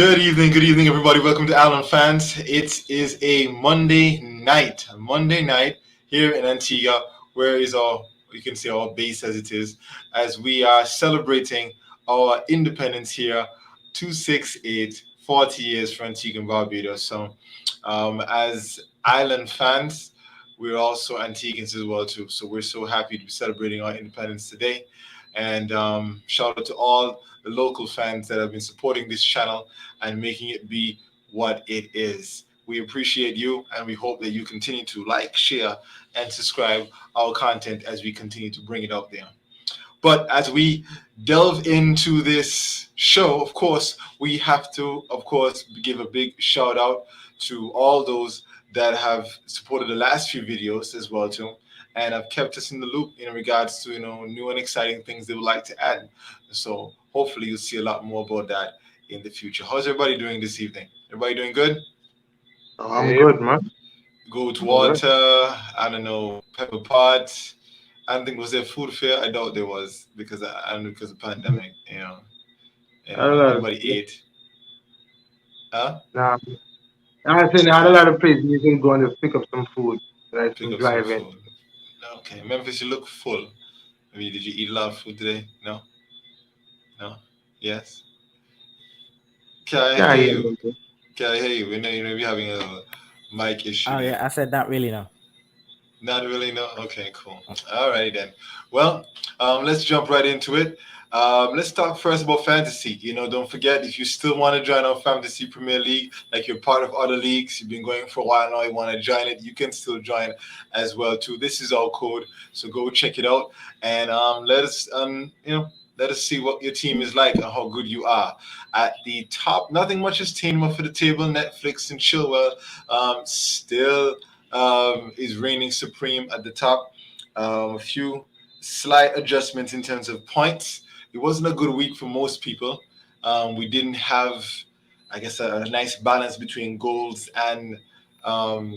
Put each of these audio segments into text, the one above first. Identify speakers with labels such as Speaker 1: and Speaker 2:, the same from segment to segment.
Speaker 1: Good evening, everybody. Welcome to Allen Fans. It is a Monday night here in Antigua, where is our, you can say our base as it is, as we are celebrating our independence here, 268, 40 years for Antigua and Barbados. So, as island fans, we're also Antiguans as well too. So we're so happy to be celebrating our independence today. And shout out to all the local fans that have been supporting this channel and making it be what it is. We appreciate you and we hope that you continue to like, share, and subscribe our content as we continue to bring it out there. But as we delve into this show, of course, we have to, of course, give a big shout out to all those that have supported the last few videos as well too, and have kept us in the loop in regards to new and exciting things they would like to add. So hopefully you'll see a lot more about that in the future. How's everybody doing this evening? Everybody doing good?
Speaker 2: Oh, I'm
Speaker 3: Yep.
Speaker 2: good, man.
Speaker 1: Goat
Speaker 2: I'm good.
Speaker 1: water, I don't know, pepper pot. I don't think was there food fair. I doubt there was because I don't know because of pandemic.
Speaker 2: I had a lot of
Speaker 1: Everybody ate. Huh?
Speaker 2: nah. I said I had a
Speaker 1: Okay.
Speaker 2: lot of places you can go and just pick up some food, like
Speaker 1: Pick
Speaker 2: some
Speaker 1: up some
Speaker 2: driving.
Speaker 1: food. Okay. Memphis, you look full. I mean, did you eat a lot of food today? No. No. Yes. Can I
Speaker 2: Yeah,
Speaker 1: hear
Speaker 2: yeah,
Speaker 1: you?
Speaker 2: yeah.
Speaker 1: Can I hear you? We're having a mic issue
Speaker 3: Oh
Speaker 1: there.
Speaker 3: yeah, I said not really no.
Speaker 1: Not really, no. Okay, cool. All righty then. Well, let's jump right into it. Let's talk first about fantasy. Don't forget if you still want to join our fantasy Premier League, like you're part of other leagues, you've been going for a while now, you want to join it, you can still join as well too. This is our code, so go check it out and let us see what your team is like and how good you are. At the top, nothing much has changed for the table. Netflix and Chilwell still is reigning supreme at the top. A few slight adjustments in terms of points. It wasn't a good week for most people. We didn't have, I guess, a nice balance between goals and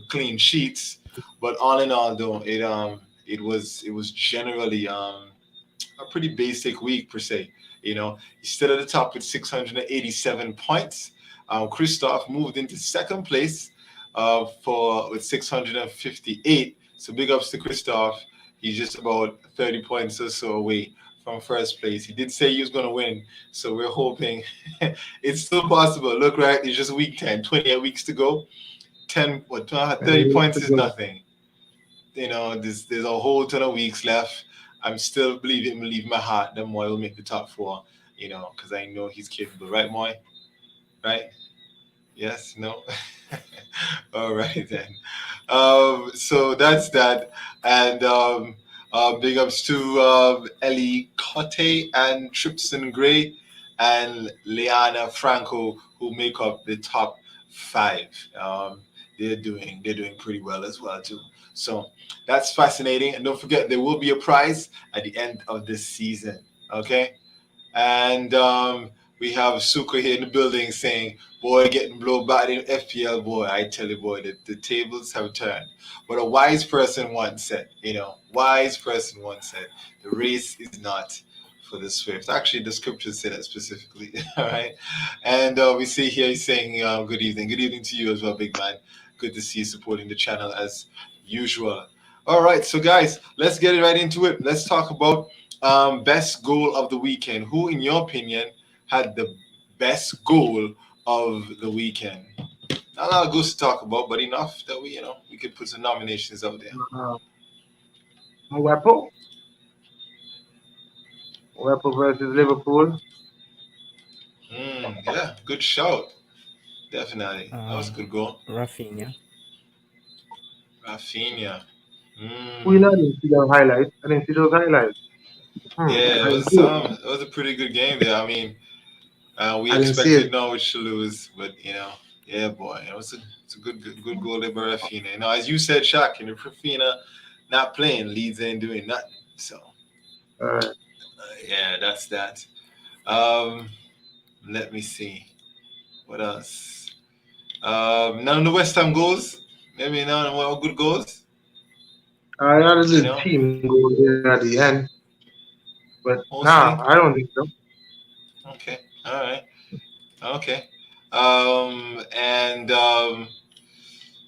Speaker 1: clean sheets. But all in all, though, it was generally a pretty basic week per se. He's still at the top with 687 points. Christoph moved into second place for with 658. So big ups to Christoph. He's just about 30 points or so away from first place. He did say he was going to win, so we're hoping it's still possible. Look, right, it's just week 10, 28 weeks to go. 30
Speaker 2: And
Speaker 1: points is nothing. There's a whole ton of weeks left. I'm still believe my heart that Moy will make the top four, because I know he's capable. Right, Moy? Right? Yes? No? All right, then. So that's that. And big ups to Ellie Cote and Tripson Gray and Liana Franco, who make up the top five. They're doing pretty well as well too. So that's fascinating. And don't forget, there will be a prize at the end of this season. Okay. And we have Suka here in the building saying, boy, getting blown back in FPL, boy. I tell you, boy, the tables have turned. But a wise person once said, the race is not for the swift. Actually, the scriptures say that specifically. All right. And we see here he's saying, good evening. Good evening to you as well, big man. Good to see you supporting the channel as usual. All right. So, guys, let's get right into it. Let's talk about best goal of the weekend. Who, in your opinion, had the best goal of the weekend? Not a lot of goals to talk about, but enough that we could put some nominations out there.
Speaker 2: uh, Mwepo, Mwepo versus Liverpool.
Speaker 1: Yeah, good shout. Definitely, that was a good goal.
Speaker 3: Rafinha.
Speaker 1: Rafinha.
Speaker 2: Who you know? I
Speaker 1: Mm.
Speaker 2: didn't see those highlights. I didn't see those highlights.
Speaker 1: Yeah,
Speaker 2: I didn't see it.
Speaker 1: it was a pretty good game there. I mean, we
Speaker 2: I didn't see it.
Speaker 1: expected Norwich to lose, but yeah, boy, it's a good goal there by Rafinha. As you said, Shaq, Rafinha not playing, Leeds ain't doing nothing. So
Speaker 2: Uh,
Speaker 1: yeah, that's that. Um, let me see what else. None of the West Ham goals. Maybe none of what good goals.
Speaker 2: I had
Speaker 1: You
Speaker 2: the
Speaker 1: know,
Speaker 2: team go there at the end, but nah,
Speaker 1: mostly.
Speaker 2: I don't think so.
Speaker 1: Okay, all right, okay. And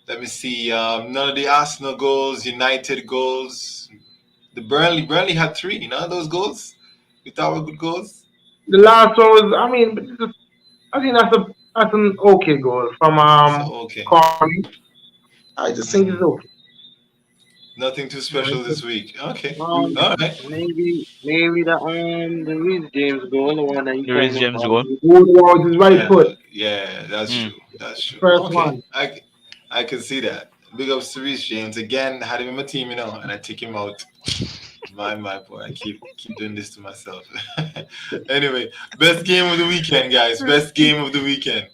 Speaker 1: let me see. None of the Arsenal goals, United goals. The Burnley had three. You know those goals. You thought were good goals.
Speaker 2: The last one was, I mean, I think that's an okay goal from
Speaker 1: So okay.
Speaker 2: Corey. I just think it's
Speaker 1: Hmm.
Speaker 2: okay.
Speaker 1: Nothing too
Speaker 2: You know,
Speaker 1: special this week. Okay.
Speaker 3: Um,
Speaker 1: All right.
Speaker 3: maybe the Reece James goal, the one that you
Speaker 4: The Reece
Speaker 3: talking
Speaker 4: James
Speaker 3: about.
Speaker 4: goal.
Speaker 2: the goal was his right
Speaker 1: Yeah.
Speaker 2: foot,
Speaker 1: Yeah. That's
Speaker 4: Mm.
Speaker 1: true. That's true.
Speaker 2: first
Speaker 1: Okay.
Speaker 2: one.
Speaker 1: I can see that. Big ups to Reece James again. Had him in my team, and I took him out. My boy. I keep doing this to myself. Anyway, best game of the weekend, guys. Best game of the weekend.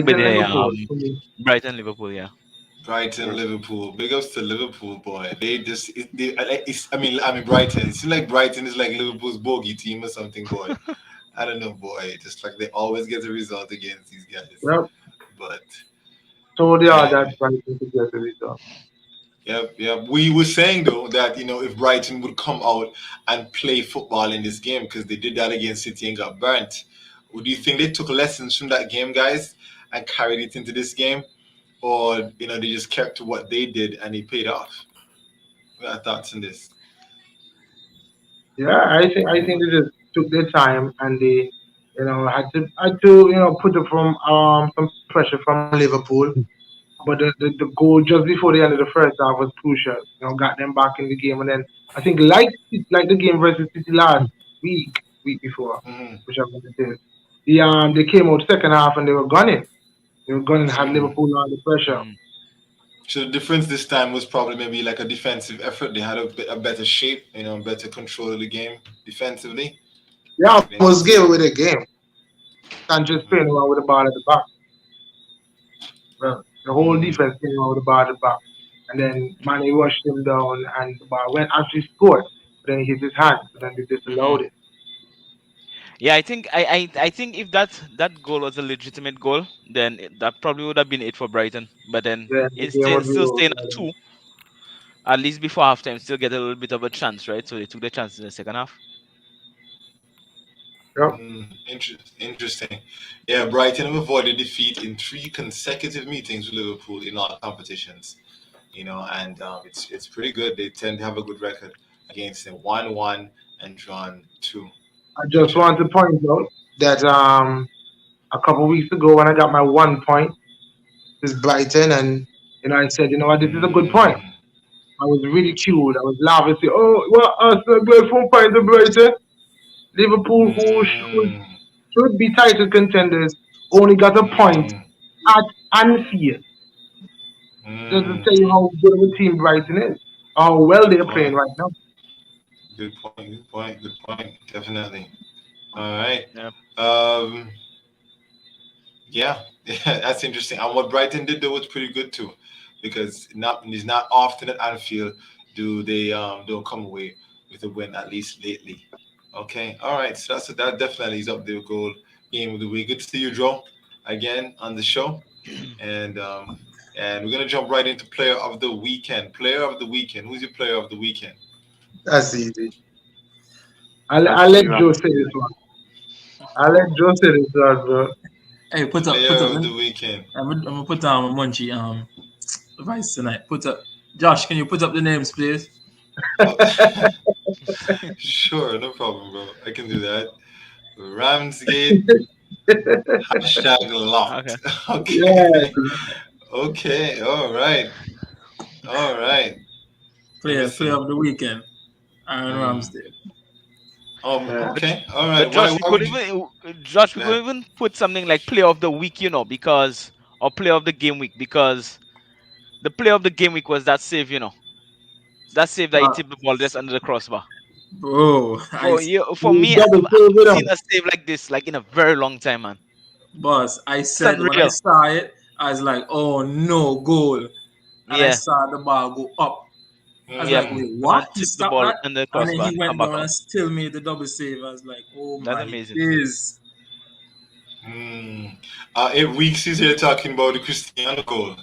Speaker 4: But
Speaker 2: Brighton
Speaker 4: yeah,
Speaker 2: Liverpool for me.
Speaker 4: Brighton Liverpool, yeah.
Speaker 1: Brighton, Liverpool. Big ups to Liverpool, boy. They just, I mean, Brighton. It seems like Brighton is like Liverpool's bogey team or something, boy. I don't know, boy. Just like they always get a result against these guys.
Speaker 2: Yep.
Speaker 1: But
Speaker 2: So they are
Speaker 1: man,
Speaker 2: that Brighton to get the result.
Speaker 1: yep, yep. We were saying though that if Brighton would come out and play football in this game because they did that against City and got burnt. Would you think they took lessons from that game, guys, and carried it into this game, or they just kept to what they did and it paid off? What are your thoughts on this?
Speaker 2: Yeah, I think they just took their time and they, had to put it from some pressure from Liverpool. But the goal just before the end of the first half was crucial. Got them back in the game, and then I think like the game versus City last week before,
Speaker 1: Mm-hmm.
Speaker 2: whichever one it is. They came out second half and they were gunning. They were gunning, had
Speaker 1: Mm-hmm.
Speaker 2: Liverpool under pressure.
Speaker 4: Mm.
Speaker 1: So the difference this time was probably maybe like a defensive effort. They had a better shape, better control of the game defensively.
Speaker 2: They
Speaker 1: Maybe.
Speaker 2: almost gave away the game. Sanchez playing
Speaker 1: Mm,
Speaker 2: around with the ball at the back. Well, the whole
Speaker 1: mm,
Speaker 2: defense came around with the ball at the back. And then Mane rushed him down and the ball went actually scored. But then he hit his hand. So then they
Speaker 4: Hmm.
Speaker 2: disallowed it.
Speaker 4: Yeah, I think if that goal was a legitimate goal, then that probably would have been it for Brighton. But then
Speaker 2: Then the
Speaker 4: it's
Speaker 2: game
Speaker 4: still
Speaker 2: would be
Speaker 4: still
Speaker 2: over
Speaker 4: staying
Speaker 2: by
Speaker 4: at
Speaker 2: then.
Speaker 4: two, at least before halftime, still get a little bit of a chance, right? So they took the chance in the second half.
Speaker 2: Yep.
Speaker 1: interesting. Yeah, Brighton have avoided defeat in three consecutive meetings with Liverpool in all competitions. And it's pretty good. They tend to have a good record against them, 1-1 and drawn two.
Speaker 2: I
Speaker 1: Big
Speaker 2: just
Speaker 1: shout.
Speaker 2: want to point out that a couple weeks ago when I got my 1 point is Brighton and I said, you know what, this is a good point.
Speaker 1: Mm,
Speaker 2: I was ridiculed. I was laughing, say, oh well Arsenal going 4 points to Brighton. Liverpool who
Speaker 1: mm,
Speaker 2: should be title contenders only got a point
Speaker 1: mm,
Speaker 2: at Anfield. Just to
Speaker 1: mm.
Speaker 2: tell you how good of a team Brighton is. How well
Speaker 1: Good
Speaker 2: they're playing
Speaker 1: point.
Speaker 2: right now.
Speaker 1: Good point. Good point. Good point. Definitely. All right.
Speaker 4: Yeah.
Speaker 1: Um, yeah, yeah, that's interesting. And what Brighton did though was pretty good too, because it's not often at Anfield do they don't come away with a win, at least lately. Okay, all right. So that definitely is up there. Goal game of the week. Good to see you, Joe, again on the show, and we're gonna jump right into player of the weekend. Player of the weekend. Who's your player of the weekend?
Speaker 2: That's easy.
Speaker 3: That's
Speaker 2: I'll
Speaker 3: me,
Speaker 2: let
Speaker 3: man.
Speaker 2: Joe say this one. I'll let Joe say this one, bro.
Speaker 5: Hey, put
Speaker 1: Player
Speaker 5: up.
Speaker 1: of the weekend.
Speaker 5: I'm gonna put Munchie Vice tonight. Put up. Josh, can you put up the names, please?
Speaker 1: Oh, sure, no problem, bro. I can do that. Ramsgate hashtag
Speaker 4: Okay.
Speaker 1: locked.
Speaker 2: Yeah.
Speaker 1: Okay. Okay. All right. All right. Let me
Speaker 5: Player
Speaker 1: see.
Speaker 5: of the weekend. Aaron
Speaker 1: Mm.
Speaker 5: Ramsdale.
Speaker 2: Yeah.
Speaker 4: But
Speaker 1: Okay. All
Speaker 4: but
Speaker 1: right. Why?
Speaker 4: Josh, we
Speaker 1: Why
Speaker 4: could
Speaker 1: would you?
Speaker 4: even Josh, we
Speaker 1: Go ahead.
Speaker 4: could even put something like player of the week, because or player of the game week because the player of the game week was that save, that save that he
Speaker 5: Uh,
Speaker 4: tipped the ball just under the crossbar.
Speaker 5: bro,
Speaker 4: For you, for
Speaker 2: You
Speaker 4: me,
Speaker 2: double
Speaker 4: I've
Speaker 2: save
Speaker 4: not
Speaker 2: it
Speaker 4: seen
Speaker 2: up.
Speaker 4: a save like this like in a very long time, man.
Speaker 5: boss, I
Speaker 4: It's
Speaker 5: said when I
Speaker 4: unreal.
Speaker 5: saw it, I was like, oh no, goal. And I
Speaker 4: Yeah,
Speaker 5: saw the ball go up. I was
Speaker 4: yeah.
Speaker 5: like,
Speaker 1: Mm.
Speaker 5: wait,
Speaker 4: The man
Speaker 5: what? He
Speaker 4: tipped the
Speaker 5: stopped
Speaker 4: ball
Speaker 5: that?
Speaker 4: under the
Speaker 5: And then
Speaker 4: crossbar
Speaker 5: he
Speaker 4: and come
Speaker 5: went
Speaker 4: back
Speaker 5: down
Speaker 4: out.
Speaker 5: and still made the double save. I was like, oh
Speaker 4: That's
Speaker 5: my
Speaker 4: amazing.
Speaker 5: days.
Speaker 1: Mm. Weeks is here talking about the Cristiano goal.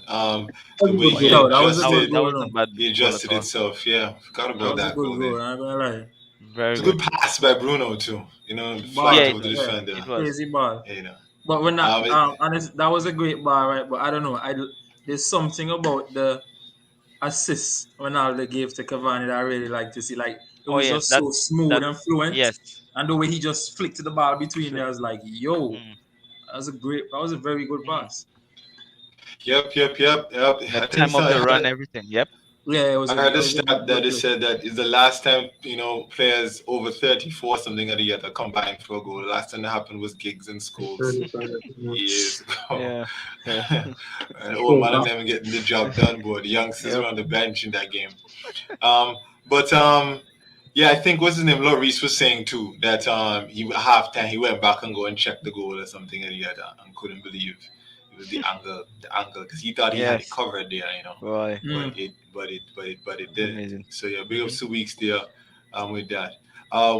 Speaker 2: That's
Speaker 1: The
Speaker 2: a
Speaker 1: way
Speaker 2: good
Speaker 4: Oh
Speaker 1: he
Speaker 4: yeah,
Speaker 2: goal.
Speaker 5: Yo, that was a
Speaker 4: that was
Speaker 5: good
Speaker 1: adjusted,
Speaker 4: that
Speaker 5: goal,
Speaker 4: wasn't
Speaker 5: no.
Speaker 4: a bad
Speaker 1: he
Speaker 4: goal at
Speaker 1: adjusted
Speaker 4: all.
Speaker 1: himself. Yeah, forgot
Speaker 5: That
Speaker 1: about
Speaker 5: was a
Speaker 1: that
Speaker 5: good
Speaker 1: goal there.
Speaker 5: goal, I'm not gonna lie.
Speaker 4: Very
Speaker 1: It's a good
Speaker 4: good.
Speaker 1: pass by Bruno too.
Speaker 4: Yeah,
Speaker 1: Flight
Speaker 5: Ball,
Speaker 1: over
Speaker 4: it
Speaker 1: the
Speaker 4: was.
Speaker 5: yeah,
Speaker 1: defender.
Speaker 4: It was.
Speaker 5: crazy ball.
Speaker 1: You know.
Speaker 5: But we're not.
Speaker 1: It,
Speaker 5: Honest, that was a great ball, right? But I don't know. There's something about the assist Ronaldo gave to Cavani that I really like to see. Like it
Speaker 4: Oh
Speaker 5: was
Speaker 4: yes,
Speaker 5: just so
Speaker 4: that's
Speaker 5: smooth
Speaker 4: that.
Speaker 5: and fluent,
Speaker 4: Yes.
Speaker 5: and the way he just flicked the ball between there, I was like, "Yo,
Speaker 4: Mm,
Speaker 5: that was a very good
Speaker 4: mm.
Speaker 5: pass."
Speaker 1: yep.
Speaker 4: The
Speaker 1: I think
Speaker 4: time
Speaker 1: so.
Speaker 4: of
Speaker 1: I
Speaker 4: the
Speaker 1: heard,
Speaker 4: run, everything. Yep.
Speaker 5: Yeah,
Speaker 1: I heard a
Speaker 5: it was a
Speaker 1: stat that
Speaker 5: good
Speaker 1: they
Speaker 5: play.
Speaker 1: said that is the last time players over 34 something of the year that combined for a goal. The last time that happened was Giggs and Scholes
Speaker 2: 35.
Speaker 1: years ago.
Speaker 4: Yeah. Yeah.
Speaker 1: An old
Speaker 2: Cool,
Speaker 1: man and
Speaker 2: man.
Speaker 1: them getting the job done, boy. The youngsters
Speaker 4: Yep.
Speaker 1: were on the bench in that game. But yeah, I think what's his name, Lloris was saying too that he at halftime he went back and go and check the goal or something and he had and couldn't believe it was the angle because he thought he had it
Speaker 4: Yes.
Speaker 1: covered there,
Speaker 4: Boy,
Speaker 5: Mm.
Speaker 1: but it didn't.
Speaker 4: amazing.
Speaker 1: So yeah, big
Speaker 4: Hmm.
Speaker 1: ups to Weeks there with that.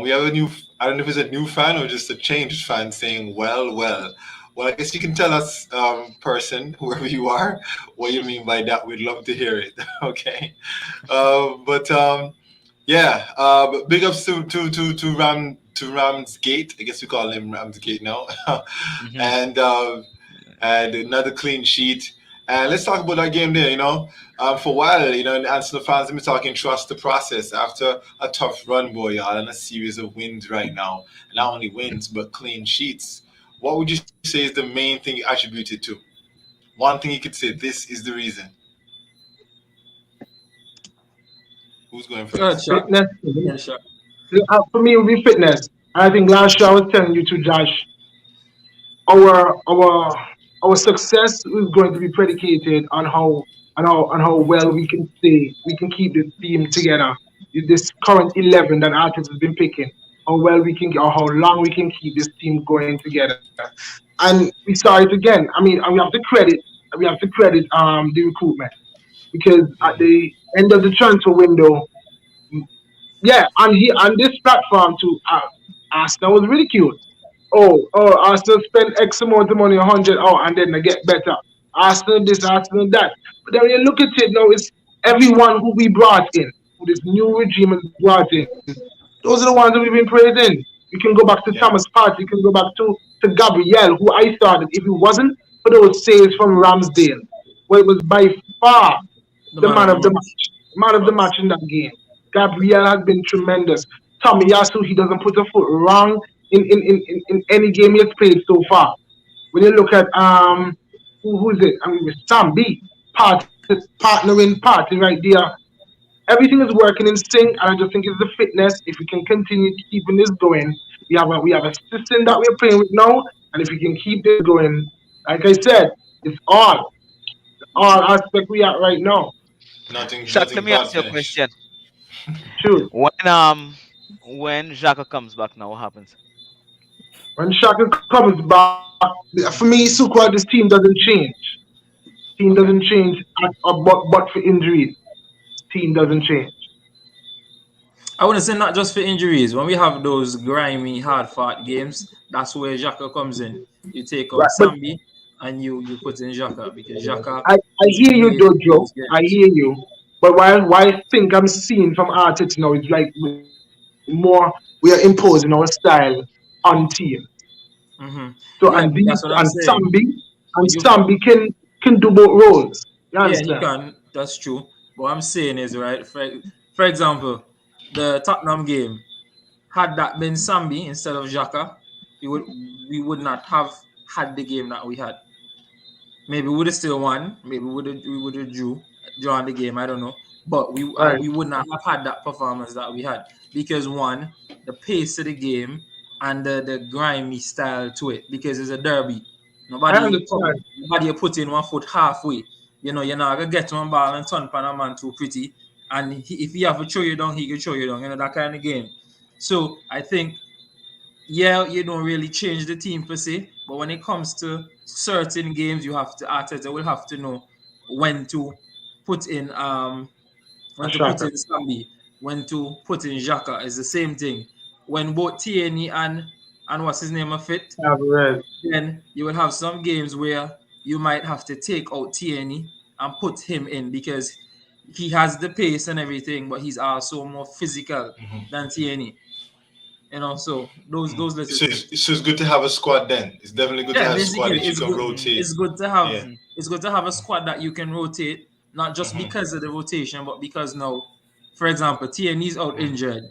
Speaker 1: We have a new, I don't know if it's a new fan or just a changed fan saying, well, I guess you can tell us, person, whoever you are, what you mean by that. We'd love to hear it. Okay. But yeah, but big ups to Ramsgate. I guess we call him Ramsgate now,
Speaker 4: Hmm.
Speaker 1: and another clean sheet. And let's talk about that game there. For a while, and Arsenal fans have been talking trust the process after a tough run, boy, y'all, and a series of wins right now. And not only wins, but clean sheets. What would you say is the main thing you attribute it to? One thing you could say, this is the reason. Who's going
Speaker 5: Good
Speaker 1: first?
Speaker 5: shot.
Speaker 2: Fitness.
Speaker 5: Good shot.
Speaker 2: For me, it would be fitness. I think last year I was telling you to Josh, our success is going to be predicated on how well we can keep this team together. This current 11 that Arteta has been picking, how well we can or how long we can keep this team going together. And we saw it again. I mean, and we have to credit the recruitment because at
Speaker 1: Mm-hmm.
Speaker 2: the end of the transfer window, yeah, on this platform too, Arsenal was ridiculed. Arsenal spend X amount of money, 100, and then they get better. Arsenal this, Arsenal that. But then when you look at it now, it's everyone who we brought in, who this new regime has brought in. Those are the ones that we've been praising. You can go back to
Speaker 1: Yeah.
Speaker 2: Thomas Partey, you can go back to Gabriel, who I thought that if it wasn't for those saves from Ramsdale, well, it was by far
Speaker 5: The
Speaker 2: the
Speaker 5: man
Speaker 2: man
Speaker 5: of the
Speaker 2: of the
Speaker 5: match.
Speaker 2: match. Man of the
Speaker 5: Facts.
Speaker 2: match in that game. Gabriel has been tremendous. Tommy Yasu, he doesn't put a foot wrong in any game he has played so far. When you look at who is it? I mean, Sam B, partnering party right there. Everything is working in sync, and I just think it's the fitness. If we can continue keeping this going, we have a system that we're playing with now, and if we can keep this going, like I said, it's all aspect we are right now.
Speaker 4: Shaq, let
Speaker 1: Nothing
Speaker 4: me
Speaker 1: bad
Speaker 4: ask you a
Speaker 1: finish.
Speaker 4: question.
Speaker 2: True.
Speaker 4: When Xhaka comes back now, what happens?
Speaker 2: When Shaka comes back, for me, Sukwa, this team doesn't change. Team doesn't
Speaker 4: Okay.
Speaker 2: change, but for injuries, team doesn't change.
Speaker 5: I wouldn't say not just for injuries. When we have those grimy, hard-fought games, that's where Xhaka comes in. You take out
Speaker 2: Right? But
Speaker 5: Sambi and you put in Xhaka because Xhaka
Speaker 2: I
Speaker 5: is
Speaker 2: hear you,
Speaker 5: made for
Speaker 2: Dojo.
Speaker 5: those
Speaker 2: I
Speaker 5: games.
Speaker 2: hear you. But why I think I'm seeing from Arteta now is like we are imposing our style on team.
Speaker 5: Hmm.
Speaker 2: So and
Speaker 5: Yeah,
Speaker 2: these
Speaker 5: that's what I'm
Speaker 2: and
Speaker 5: saying. But you,
Speaker 2: Sambi can do both roles. You
Speaker 5: yeah, he
Speaker 2: understand?
Speaker 5: can. That's true. But what I'm saying is right. For example, the Tottenham game. Had that been Sambi instead of Xhaka, we would we would not have had the game that we had. Maybe we would have still won. Maybe we would have drawn the game. I don't know. But
Speaker 2: Right.
Speaker 5: we would not have had that performance that we had because one, the pace of the game and the grimy style to it because it's a derby.
Speaker 2: I understand.
Speaker 5: Nobody you put in one foot halfway. You're not gonna get one ball and turn pan a man too pretty. And if he have to throw you down, he can throw you down. That kind of game. So I think yeah, you don't really change the team per se, but when it comes to certain games, you have to Arteta will have to know when to put in when
Speaker 2: A
Speaker 5: to put in
Speaker 2: shocker.
Speaker 5: Sambi, when to put in Xhaka. It's the same thing. When both Tierney and what's his name are fit,
Speaker 2: Alvarez.
Speaker 5: then you will have some games where you might have to take out Tierney and put him in because he has the pace and everything, but he's also more physical
Speaker 1: Hmm.
Speaker 5: than Tierney. So those
Speaker 1: So
Speaker 5: little things.
Speaker 1: it's good to have a squad then. It's definitely good to
Speaker 5: Yeah,
Speaker 1: have a squad
Speaker 5: basically,
Speaker 1: that you can rotate.
Speaker 5: It's good to have
Speaker 1: Yeah.
Speaker 4: Mhm.
Speaker 5: it's good to have a squad that you can rotate, not just
Speaker 1: Mm-hmm.
Speaker 5: because of the rotation, but because now, for example, TNE's out injured.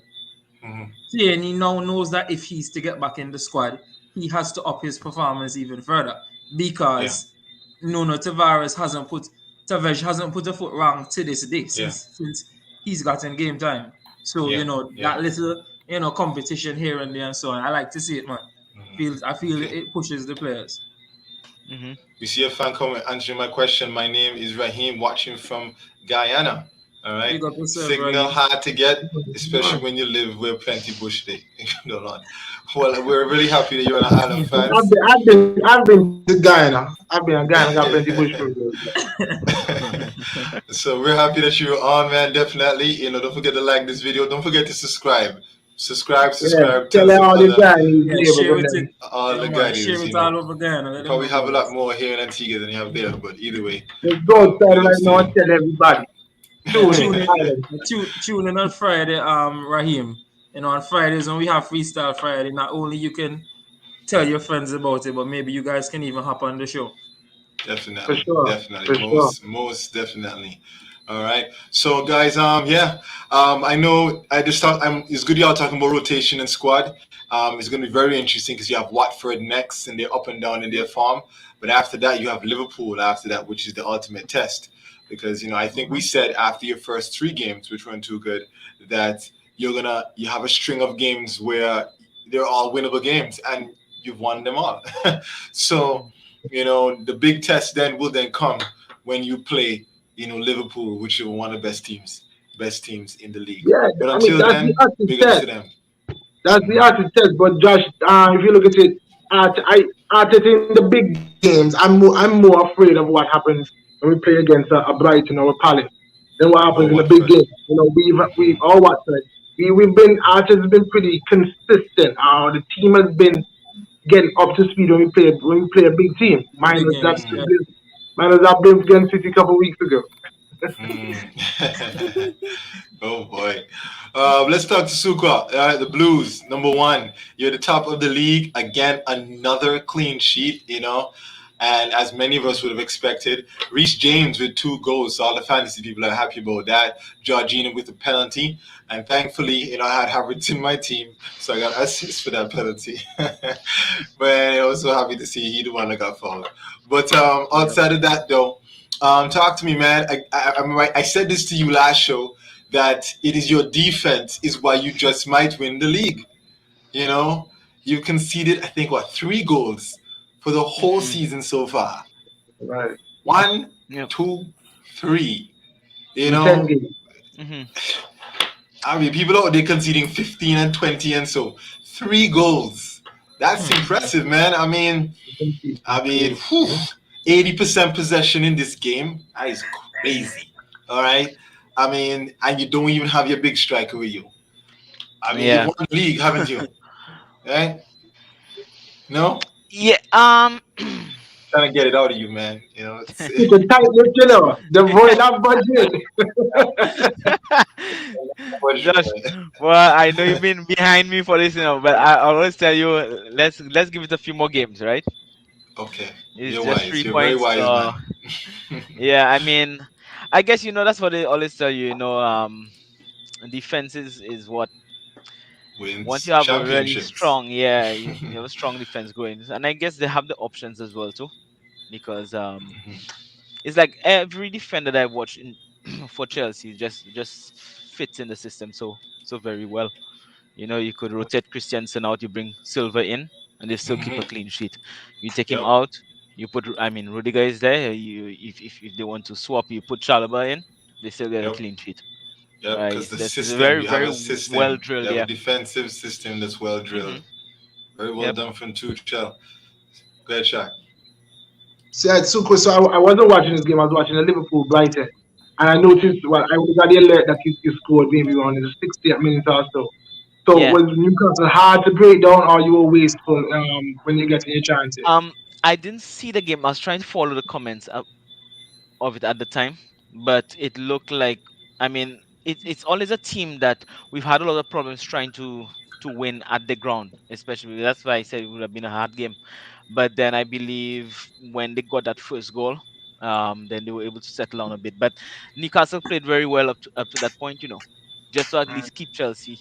Speaker 1: Mm-hmm.
Speaker 5: TNE now knows that if he's to get back in the squad, he has to up his performance even further
Speaker 1: Yeah.
Speaker 5: because Nuno Tavares hasn't put a foot wrong to this day
Speaker 1: Yeah.
Speaker 5: since he's gotten game time. So
Speaker 1: Yeah. Yeah.
Speaker 5: that little competition here and there and so on. I like to see it, man. I feel
Speaker 1: Okay.
Speaker 5: it pushes the players.
Speaker 4: Mhm.
Speaker 1: We see a fan comment answering my question. My name is Raheem, watching from Guyana. All right.
Speaker 5: Big up yourself,
Speaker 1: Signal
Speaker 5: Raheem.
Speaker 1: hard to get, especially when you live where plenty bush day. No, not. Well, we're really happy that you're an Island fans.
Speaker 2: I've been to Guyana. I've been in Guyana. Got plenty bush from there.
Speaker 1: So we're happy that you're on, man. Definitely. Don't forget to like this video. Don't forget to subscribe. Subscribe,
Speaker 2: Yeah,
Speaker 1: subscribe. Tell
Speaker 2: tell
Speaker 1: some
Speaker 2: all the
Speaker 1: other
Speaker 2: guys
Speaker 5: Yeah,
Speaker 2: neighbors
Speaker 5: share
Speaker 2: of
Speaker 5: it.
Speaker 2: them.
Speaker 1: all
Speaker 5: Yeah,
Speaker 1: the
Speaker 5: man. Share
Speaker 1: guys.
Speaker 5: it all over again. Let
Speaker 1: You
Speaker 5: them
Speaker 1: probably
Speaker 5: know
Speaker 1: have a
Speaker 5: about
Speaker 1: lot
Speaker 5: us.
Speaker 1: more here in Antigua than you have there, but either way,
Speaker 2: Let's go outside
Speaker 1: big
Speaker 2: right
Speaker 1: ups to
Speaker 2: now and
Speaker 1: you.
Speaker 2: tell everybody.
Speaker 5: Yeah,
Speaker 2: Tune in, Island.
Speaker 5: tune in on Friday, Raheem. On Fridays when we have Freestyle Friday, not only you can tell your friends about it, but maybe you guys can even hop on the show.
Speaker 2: For
Speaker 1: Definitely,
Speaker 2: sure.
Speaker 1: definitely,
Speaker 2: For sure.
Speaker 1: most definitely. All right. So, guys, yeah, I know I just thought it's good y'all talking about rotation and squad. It's going to be very interesting because you have Watford next, and they're up and down in their form. But after that, you have Liverpool after that, which is the ultimate test. Because I think we said after your first three games, which weren't too good, that you have a string of games where they're all winnable games, and you've won them all. So the big test then will then come when you play, Liverpool, which are one of the best teams in the league.
Speaker 2: Yeah,
Speaker 1: But
Speaker 2: I mean
Speaker 1: until
Speaker 2: that's the
Speaker 1: then,
Speaker 2: acid
Speaker 1: big ups
Speaker 2: test.
Speaker 1: to them.
Speaker 2: That's the acid test. But Josh, if you look at it, at it in the big games, I'm more afraid of what happens when we play against a Brighton or a Palace than what happens
Speaker 1: Or
Speaker 2: in the big
Speaker 1: Watford.
Speaker 2: games. We've all Watford. We've been Arteta's been pretty consistent. The team has been getting up to speed when we play a big team.
Speaker 5: The big games. Yeah.
Speaker 2: Minus that been against City a couple of weeks ago.
Speaker 1: Mm. Oh boy. Let's talk to Suka. The Blues, number one. You're the top of the league. Again, another clean sheet. And as many of us would have expected, Reece James with 2 goals. So all the fantasy people are happy about that. Georgina with a penalty. And thankfully, I had Havertz in my team. So I got assist for that penalty. But I was so happy to see he the one that got fouled. But outside of that, though, talk to me, man. I said this to you last show that it is your defense is why you just might win the league. You know, you conceded, I think, 3 goals for the whole
Speaker 4: Mhm.
Speaker 1: season so far.
Speaker 2: Right.
Speaker 1: One,
Speaker 4: Yep.
Speaker 1: two, three. You
Speaker 2: In 10
Speaker 1: know,
Speaker 2: games.
Speaker 4: Mhm.
Speaker 1: I mean, people out there conceding 15 and 20, and so 3 goals. That's
Speaker 4: Mhm.
Speaker 1: impressive, man. I mean, 80% possession in this game. That is crazy. All right. I mean, and you don't even have your big striker with you. I mean, you've
Speaker 4: Yeah.
Speaker 1: won the league, haven't you? Right? No?
Speaker 4: Yeah.
Speaker 1: Trying to get it out of you, man. It's
Speaker 2: Keep it tight, the void of budget.
Speaker 4: Josh, well, I know you've been behind me for this, but I always tell you, let's give it a few more games, right?
Speaker 1: okay.
Speaker 4: It's
Speaker 1: You're
Speaker 4: just
Speaker 1: wise.
Speaker 4: three
Speaker 1: You're a very
Speaker 4: points.
Speaker 1: wise
Speaker 4: So
Speaker 1: man.
Speaker 4: yeah, I mean, I guess that's what they always tell you. Defense is what once
Speaker 1: Wins
Speaker 4: you have a really
Speaker 1: championships.
Speaker 4: strong, yeah, you have a strong defense going, and I guess they have the options as well too, because it's like every defender that I've watched in for Chelsea just fits in the system so very well. You could rotate Christiansen out, you bring Silver in, and they still keep a
Speaker 1: Hmm.
Speaker 4: clean sheet. You take him
Speaker 1: Yep.
Speaker 4: out, I mean, Rudiger is there. If they want to swap, you put Chalobah in, they still get a
Speaker 1: Yep.
Speaker 4: clean sheet.
Speaker 1: Yep.
Speaker 4: Right?
Speaker 1: Because
Speaker 4: It's
Speaker 1: the
Speaker 4: just it's
Speaker 1: system,
Speaker 4: very
Speaker 1: you have
Speaker 4: very
Speaker 1: a
Speaker 4: well
Speaker 1: system. You
Speaker 4: drilled.
Speaker 1: have a
Speaker 4: Yeah.
Speaker 1: defensive system that's well
Speaker 4: Hmm.
Speaker 1: drilled. Very well
Speaker 4: Yep.
Speaker 1: done from Tuchel. Great shot.
Speaker 2: Said Suko, so I wasn't watching this game. I was watching the Liverpool Brighton, and I
Speaker 4: Hmm.
Speaker 2: noticed. Well, I got the alert that you scored maybe around in the 60th minute or so. So
Speaker 4: Yeah.
Speaker 2: was Newcastle hard to break down, or you were wasteful when you get your chances?
Speaker 4: Um, I didn't see the game. I was trying to follow the comments of it at the time, but it looked like, I mean, it's always a team that we've had a lot of problems trying to. to win at the ground, especially. That's why I said it would have been a hard game. But then I believe when they got that first goal, then they were able to settle down a bit. But Newcastle played very well up to that point, just to at least keep Chelsea,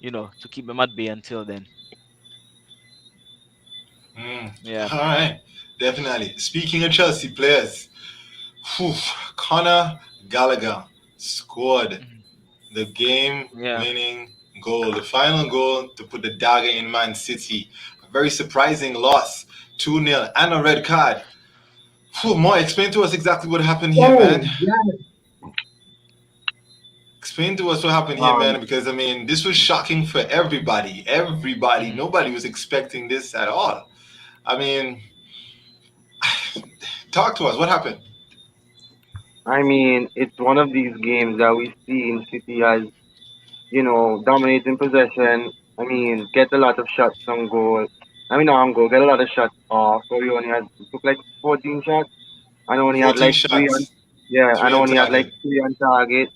Speaker 4: to keep them at bay until then.
Speaker 1: Mm.
Speaker 4: Yeah.
Speaker 1: All right, definitely. Speaking of Chelsea players, whew, Conor Gallagher scored
Speaker 4: Mhm.
Speaker 1: the
Speaker 4: Yeah.
Speaker 1: game-winning goal, the final goal to put the dagger in Man City. A very surprising loss, 2-0, and a red card. Whew, Mo, explain to us exactly what happened here, man.
Speaker 2: Oh, yeah.
Speaker 1: Explain to us what happened here, man, because I mean, this was shocking for everybody. Everybody,
Speaker 4: Mhm.
Speaker 1: nobody was expecting this at all. I mean, talk to us. What happened?
Speaker 3: I mean, it's one of these games that we see in City as, dominating possession. I mean, get a lot of shots on goal. I mean, not on goal, get a lot of shots off. So we only had, took like 14 shots and only had
Speaker 1: 14
Speaker 3: like three on,
Speaker 1: shots,
Speaker 3: yeah, and
Speaker 1: 3 on
Speaker 3: only had like
Speaker 1: target.
Speaker 3: three on target,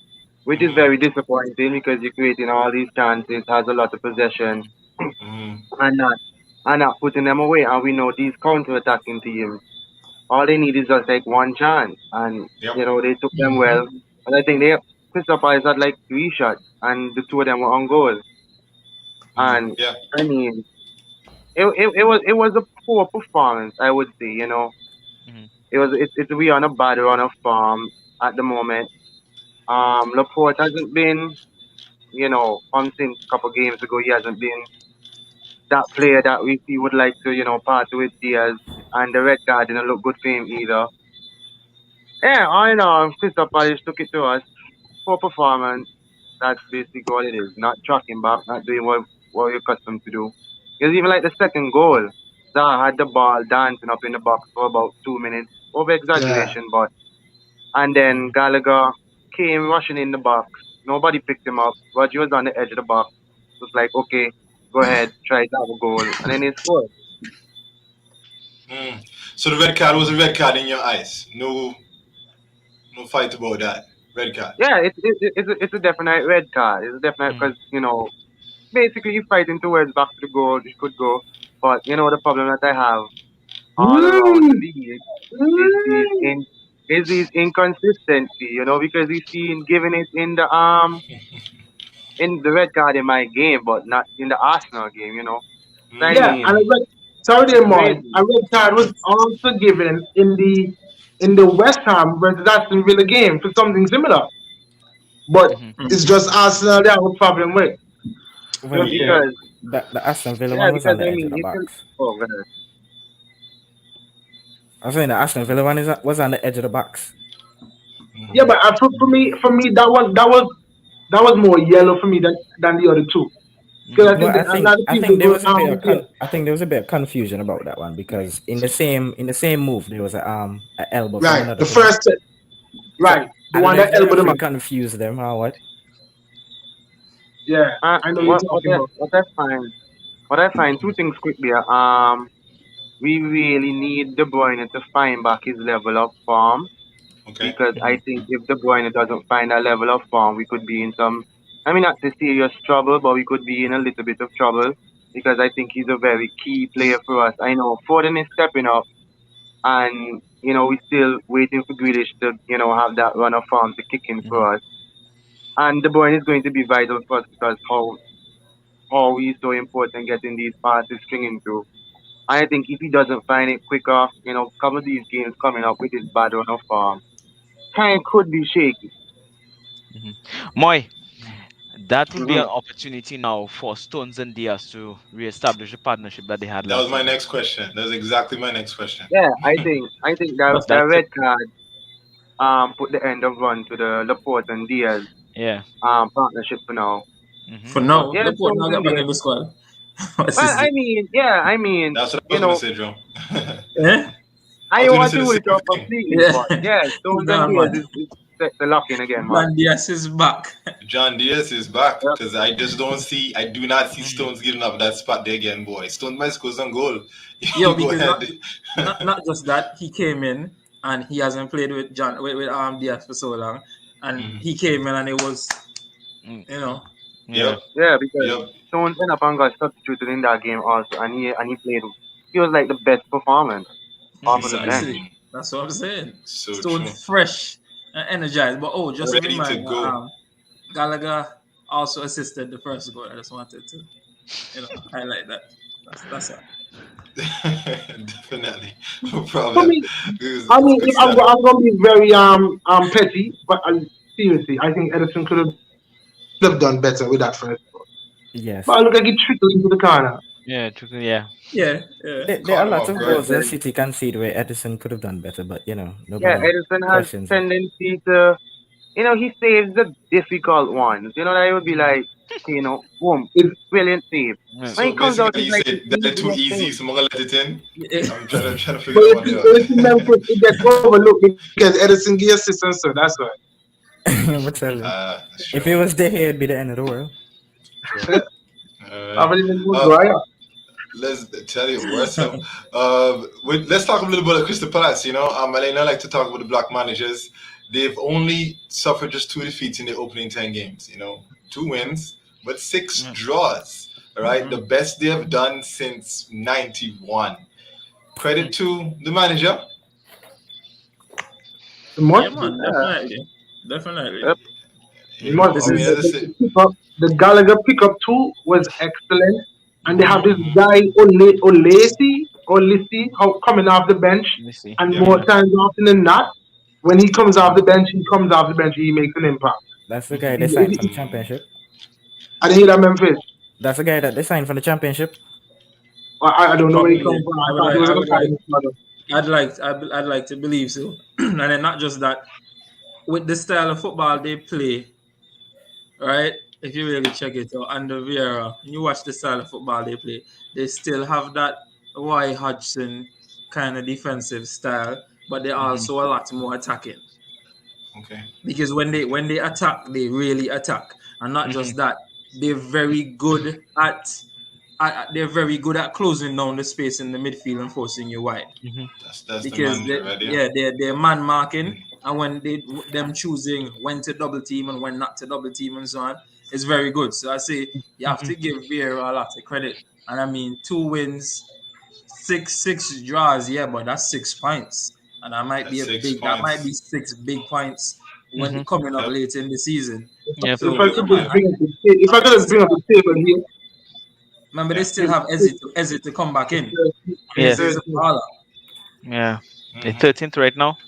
Speaker 3: which is
Speaker 1: Mm-hmm.
Speaker 3: very disappointing because you're creating all these chances, has a lot of possession,
Speaker 4: Mhm.
Speaker 1: Mm-hmm.
Speaker 3: and not putting them away. And we know these counter-attacking teams, all they need is just like one chance, and
Speaker 1: Yep.
Speaker 3: they took them
Speaker 2: Mm-hmm.
Speaker 3: well. And I think Crystal Palace had like three shots, and the two of them were on goal.
Speaker 1: Mm-hmm.
Speaker 3: And
Speaker 1: Yeah.
Speaker 3: I mean, it was a poor performance, I would say.
Speaker 4: Mhm.
Speaker 3: It's we on a bad run of form at the moment. Laporte hasn't been, on since a couple games ago. He hasn't been that player that we would like to, part with Diaz, and the red card didn't look good for him either. Yeah, I know. Crystal Palace took it to us. Poor performance. That's basically what it is. Not tracking back, not doing what you're accustomed to do. Because even like the second goal, Zaha had the ball dancing up in the box for about 2 minutes. Over
Speaker 2: Yeah.
Speaker 3: exaggeration, but and then
Speaker 4: Mhm.
Speaker 3: Gallagher came rushing in the box. Nobody picked him up. Roger was on the edge of the box. It was like, okay, go ahead, try to have a goal, and then he scored.
Speaker 1: Mm. So the red card was a
Speaker 4: Mhm.
Speaker 1: red card in your eyes. No, no fight about that. Red card.
Speaker 3: Yeah, it's a definite red card. It's a definite
Speaker 4: Mhm.
Speaker 3: because basically he's fighting towards back to the goal. He could go, but the problem that I have all around the
Speaker 2: Mm.
Speaker 3: league is these
Speaker 2: Mm.
Speaker 3: in is these inconsistency. Because he's seen giving it in the red card in my game, but not in the Arsenal game. So I
Speaker 2: Yeah,
Speaker 1: Mm.
Speaker 2: and
Speaker 3: mean,
Speaker 2: sorry
Speaker 3: it's
Speaker 2: there, Moy.
Speaker 3: crazy.
Speaker 2: A red card was also given in the West Ham versus Aston Villa game for something similar, but
Speaker 4: Mhm.
Speaker 2: it's just Arsenal that have a problem with.
Speaker 3: Yeah,
Speaker 6: Well,
Speaker 2: Yeah.
Speaker 3: because
Speaker 6: the Aston Villa
Speaker 3: yeah,
Speaker 6: one was
Speaker 3: because
Speaker 6: on the
Speaker 3: I
Speaker 6: edge of
Speaker 3: mean,
Speaker 6: the
Speaker 3: it's
Speaker 6: box.
Speaker 3: oh god.
Speaker 6: I was saying the Aston Villa one was on the edge of the box.
Speaker 2: Yeah,
Speaker 1: Mm-hmm.
Speaker 2: but for me, that was more yellow for me than the other two. Because I
Speaker 6: No,
Speaker 2: think
Speaker 6: I
Speaker 2: that a
Speaker 6: think
Speaker 2: lot of
Speaker 6: I
Speaker 2: people
Speaker 6: think there
Speaker 2: go
Speaker 6: was a bit of
Speaker 2: yeah.
Speaker 6: I think there was a bit of confusion about that one because in the same move there was a elbow from
Speaker 2: Right,
Speaker 6: another
Speaker 2: the
Speaker 6: player.
Speaker 2: first set,
Speaker 6: So
Speaker 2: right, the one that
Speaker 6: allegedly the
Speaker 2: elbowed him
Speaker 6: referee
Speaker 2: out.
Speaker 6: confused them or what?
Speaker 2: Yeah, I know you're
Speaker 3: What
Speaker 2: talking about.
Speaker 3: what I find two things quickly. We really need De Bruyne to find back his level of form
Speaker 1: Okay.
Speaker 3: because I
Speaker 4: Mhm.
Speaker 3: think if De Bruyne doesn't find that level of form, we could be in some, I mean, not say serious trouble, but we could be in a little bit of trouble because I think he's a very key player for us. I know Foden is stepping up, and we're still waiting for Grealish to have that run of form to kick in
Speaker 4: Mhm.
Speaker 3: for us. And De Bruyne is going to be vital for us because how he's so important getting these passes stringing through. I think if he doesn't find it quicker, some of these games coming up with his bad run of form, time could be shaky.
Speaker 4: Mhm. Moy, that would be
Speaker 3: hmm
Speaker 4: an opportunity now for Stones and Diaz to reestablish the partnership that they had
Speaker 1: That
Speaker 4: last
Speaker 1: was my
Speaker 4: season.
Speaker 1: next question. That's exactly my next question.
Speaker 3: Yeah, I think that
Speaker 4: That's
Speaker 3: that
Speaker 4: it.
Speaker 3: red card put the end of run to the Laporte and Diaz
Speaker 4: Yeah.
Speaker 3: partnership for now.
Speaker 4: Mhm.
Speaker 5: For
Speaker 3: But
Speaker 5: now,
Speaker 3: yeah,
Speaker 5: Laporte
Speaker 3: Stones
Speaker 5: now
Speaker 3: and
Speaker 5: get back
Speaker 3: Diaz.
Speaker 5: in the squad. What's
Speaker 3: Well,
Speaker 5: his
Speaker 3: I
Speaker 5: name?
Speaker 3: mean, yeah,
Speaker 1: That's what I was gonna say, Joe.
Speaker 5: Eh?
Speaker 1: I
Speaker 3: I
Speaker 1: was
Speaker 3: don't
Speaker 1: gonna
Speaker 3: want
Speaker 1: say
Speaker 3: to
Speaker 1: the
Speaker 3: rule
Speaker 1: same
Speaker 3: it out
Speaker 1: thing.
Speaker 3: completely,
Speaker 5: Yeah.
Speaker 3: but yeah, Stones and
Speaker 5: Nah,
Speaker 3: Diaz
Speaker 5: man.
Speaker 3: is set to lock in again, man.
Speaker 5: John Diaz is back.
Speaker 1: John Diaz is back
Speaker 3: Yep.
Speaker 1: because I do not see
Speaker 4: Mhm.
Speaker 1: Stones giving up that spot there again, boy. Stones might score some goal.
Speaker 5: Yo,
Speaker 1: You go
Speaker 5: because
Speaker 1: ahead.
Speaker 5: not just that, he came in and he hasn't played with with Diaz for so long, and
Speaker 1: Mhm.
Speaker 5: he came in and it was
Speaker 4: Mm.
Speaker 5: you know
Speaker 4: Yeah.
Speaker 1: Yep.
Speaker 3: Yeah, because
Speaker 1: Yep.
Speaker 3: Stones ended up and got substituted in that game also, and he played. He was like the best performance off of the bench.
Speaker 5: Exactly. That's what I'm saying.
Speaker 1: So
Speaker 5: Stone
Speaker 1: true.
Speaker 5: fresh and energized. But just a
Speaker 1: Ready to
Speaker 5: reminder,
Speaker 1: go.
Speaker 5: Gallagher also assisted the first goal. I just wanted to, highlight that. That's all.
Speaker 1: Definitely. No
Speaker 2: For
Speaker 1: problem.
Speaker 2: me, I
Speaker 1: It's
Speaker 2: mean,
Speaker 1: good
Speaker 2: if
Speaker 1: stuff.
Speaker 2: I'm gonna be very petty, but seriously, I think Edison could have done better with that first goal.
Speaker 6: Yes.
Speaker 2: But look like he trickled into the corner.
Speaker 4: Yeah, true, yeah.
Speaker 5: Yeah, yeah.
Speaker 6: There are
Speaker 1: Caught him
Speaker 6: lots
Speaker 1: off
Speaker 6: of
Speaker 1: guard.
Speaker 6: goals that City concede where Edison could have done better, but
Speaker 3: Yeah,
Speaker 6: nobody
Speaker 3: Edison has
Speaker 6: questions it.
Speaker 3: tendency to, he saves the difficult ones. That would be like, boom,
Speaker 2: It,
Speaker 3: brilliant save.
Speaker 4: Yeah.
Speaker 3: When he
Speaker 1: So
Speaker 3: comes out,
Speaker 1: basically,
Speaker 3: it's
Speaker 1: you
Speaker 3: like the
Speaker 1: said that too
Speaker 3: easiest
Speaker 1: easy,
Speaker 3: thing.
Speaker 1: so I'm gonna let it in.
Speaker 5: Yeah.
Speaker 1: I'm trying to figure
Speaker 2: but
Speaker 1: that
Speaker 2: you
Speaker 1: one
Speaker 2: see,
Speaker 1: out.
Speaker 2: but you see Memphis, it gets overlooked because Edison gave assist and so that's why.
Speaker 6: But tell you,
Speaker 1: That's
Speaker 6: if
Speaker 1: true.
Speaker 6: it was there, it'd be the end of the world.
Speaker 1: True. All
Speaker 2: I
Speaker 1: right.
Speaker 2: believe it was
Speaker 1: Uh,
Speaker 2: Raya.
Speaker 1: let's tell you worse. Let's talk a little bit about Crystal Palace. I know like to talk about the black managers. They've only suffered just 2 defeats in their opening 10 games. 2 wins, but six
Speaker 4: Yeah.
Speaker 1: draws. All right, the
Speaker 5: Mhm.
Speaker 1: best they have done since '91. Credit to the manager.
Speaker 2: It
Speaker 5: Yeah,
Speaker 2: must be,
Speaker 5: man, definitely. Definitely.
Speaker 3: Yep.
Speaker 2: it must
Speaker 5: This
Speaker 2: be.
Speaker 5: is
Speaker 1: As I say,
Speaker 2: Pick up, the Gallagher pickup too was excellent, and they have
Speaker 5: mhm.
Speaker 2: this guy Olisi, how coming off the bench,
Speaker 4: Let me see.
Speaker 2: and
Speaker 1: yeah,
Speaker 2: more times often than not, when he comes off the bench, he makes an impact.
Speaker 6: That's the guy
Speaker 1: mhm.
Speaker 6: they signed from the championship.
Speaker 2: I didn't hear that Memphis.
Speaker 6: That's the guy that they signed from the championship.
Speaker 2: I don't know where he
Speaker 5: Probably.
Speaker 2: comes from. I
Speaker 5: I would
Speaker 2: thought he
Speaker 5: like.
Speaker 2: was
Speaker 5: I
Speaker 2: an
Speaker 5: would like.
Speaker 2: academy brother.
Speaker 5: I'd like to believe so. And then not just that, with the style of football they play, right? If you really check it out, under Vieira, and you watch the style of football they play, they still have that Y Hodgson kind of defensive style, but they're
Speaker 4: Hmm.
Speaker 5: also a lot more attacking.
Speaker 1: Okay,
Speaker 5: Because when they attack, they really attack, and not
Speaker 4: Hmm.
Speaker 5: just that, they're very good they're very good at closing down the space in the midfield and forcing you wide.
Speaker 4: Hmm.
Speaker 1: that's the
Speaker 5: Because
Speaker 1: manager right there.
Speaker 5: they're man marking,
Speaker 1: Mhm,
Speaker 5: and when them choosing when to double team and when not to double team and so on is very good. So I say you have
Speaker 4: Hmm.
Speaker 5: to give Vieira a lot of credit. And I mean 2 wins, six draws, yeah, but that's 6 points, and
Speaker 1: That's 6 points.
Speaker 5: 6 big points when
Speaker 4: Hmm.
Speaker 5: coming up
Speaker 1: Yep.
Speaker 5: late in the season.
Speaker 4: Yeah,
Speaker 2: If
Speaker 4: for
Speaker 5: So
Speaker 2: I
Speaker 4: real.
Speaker 5: yeah,
Speaker 2: could
Speaker 5: man.
Speaker 2: just bring up if I
Speaker 5: Remember
Speaker 2: could
Speaker 5: they
Speaker 2: just bring
Speaker 5: still
Speaker 2: up
Speaker 5: have
Speaker 2: the table here,
Speaker 5: remember they
Speaker 1: Yeah.
Speaker 5: still have Ezzy to come back in.
Speaker 4: Yeah,
Speaker 5: Ezzy is a baller.
Speaker 4: yeah. They're
Speaker 1: Mhm.
Speaker 4: 13th right now.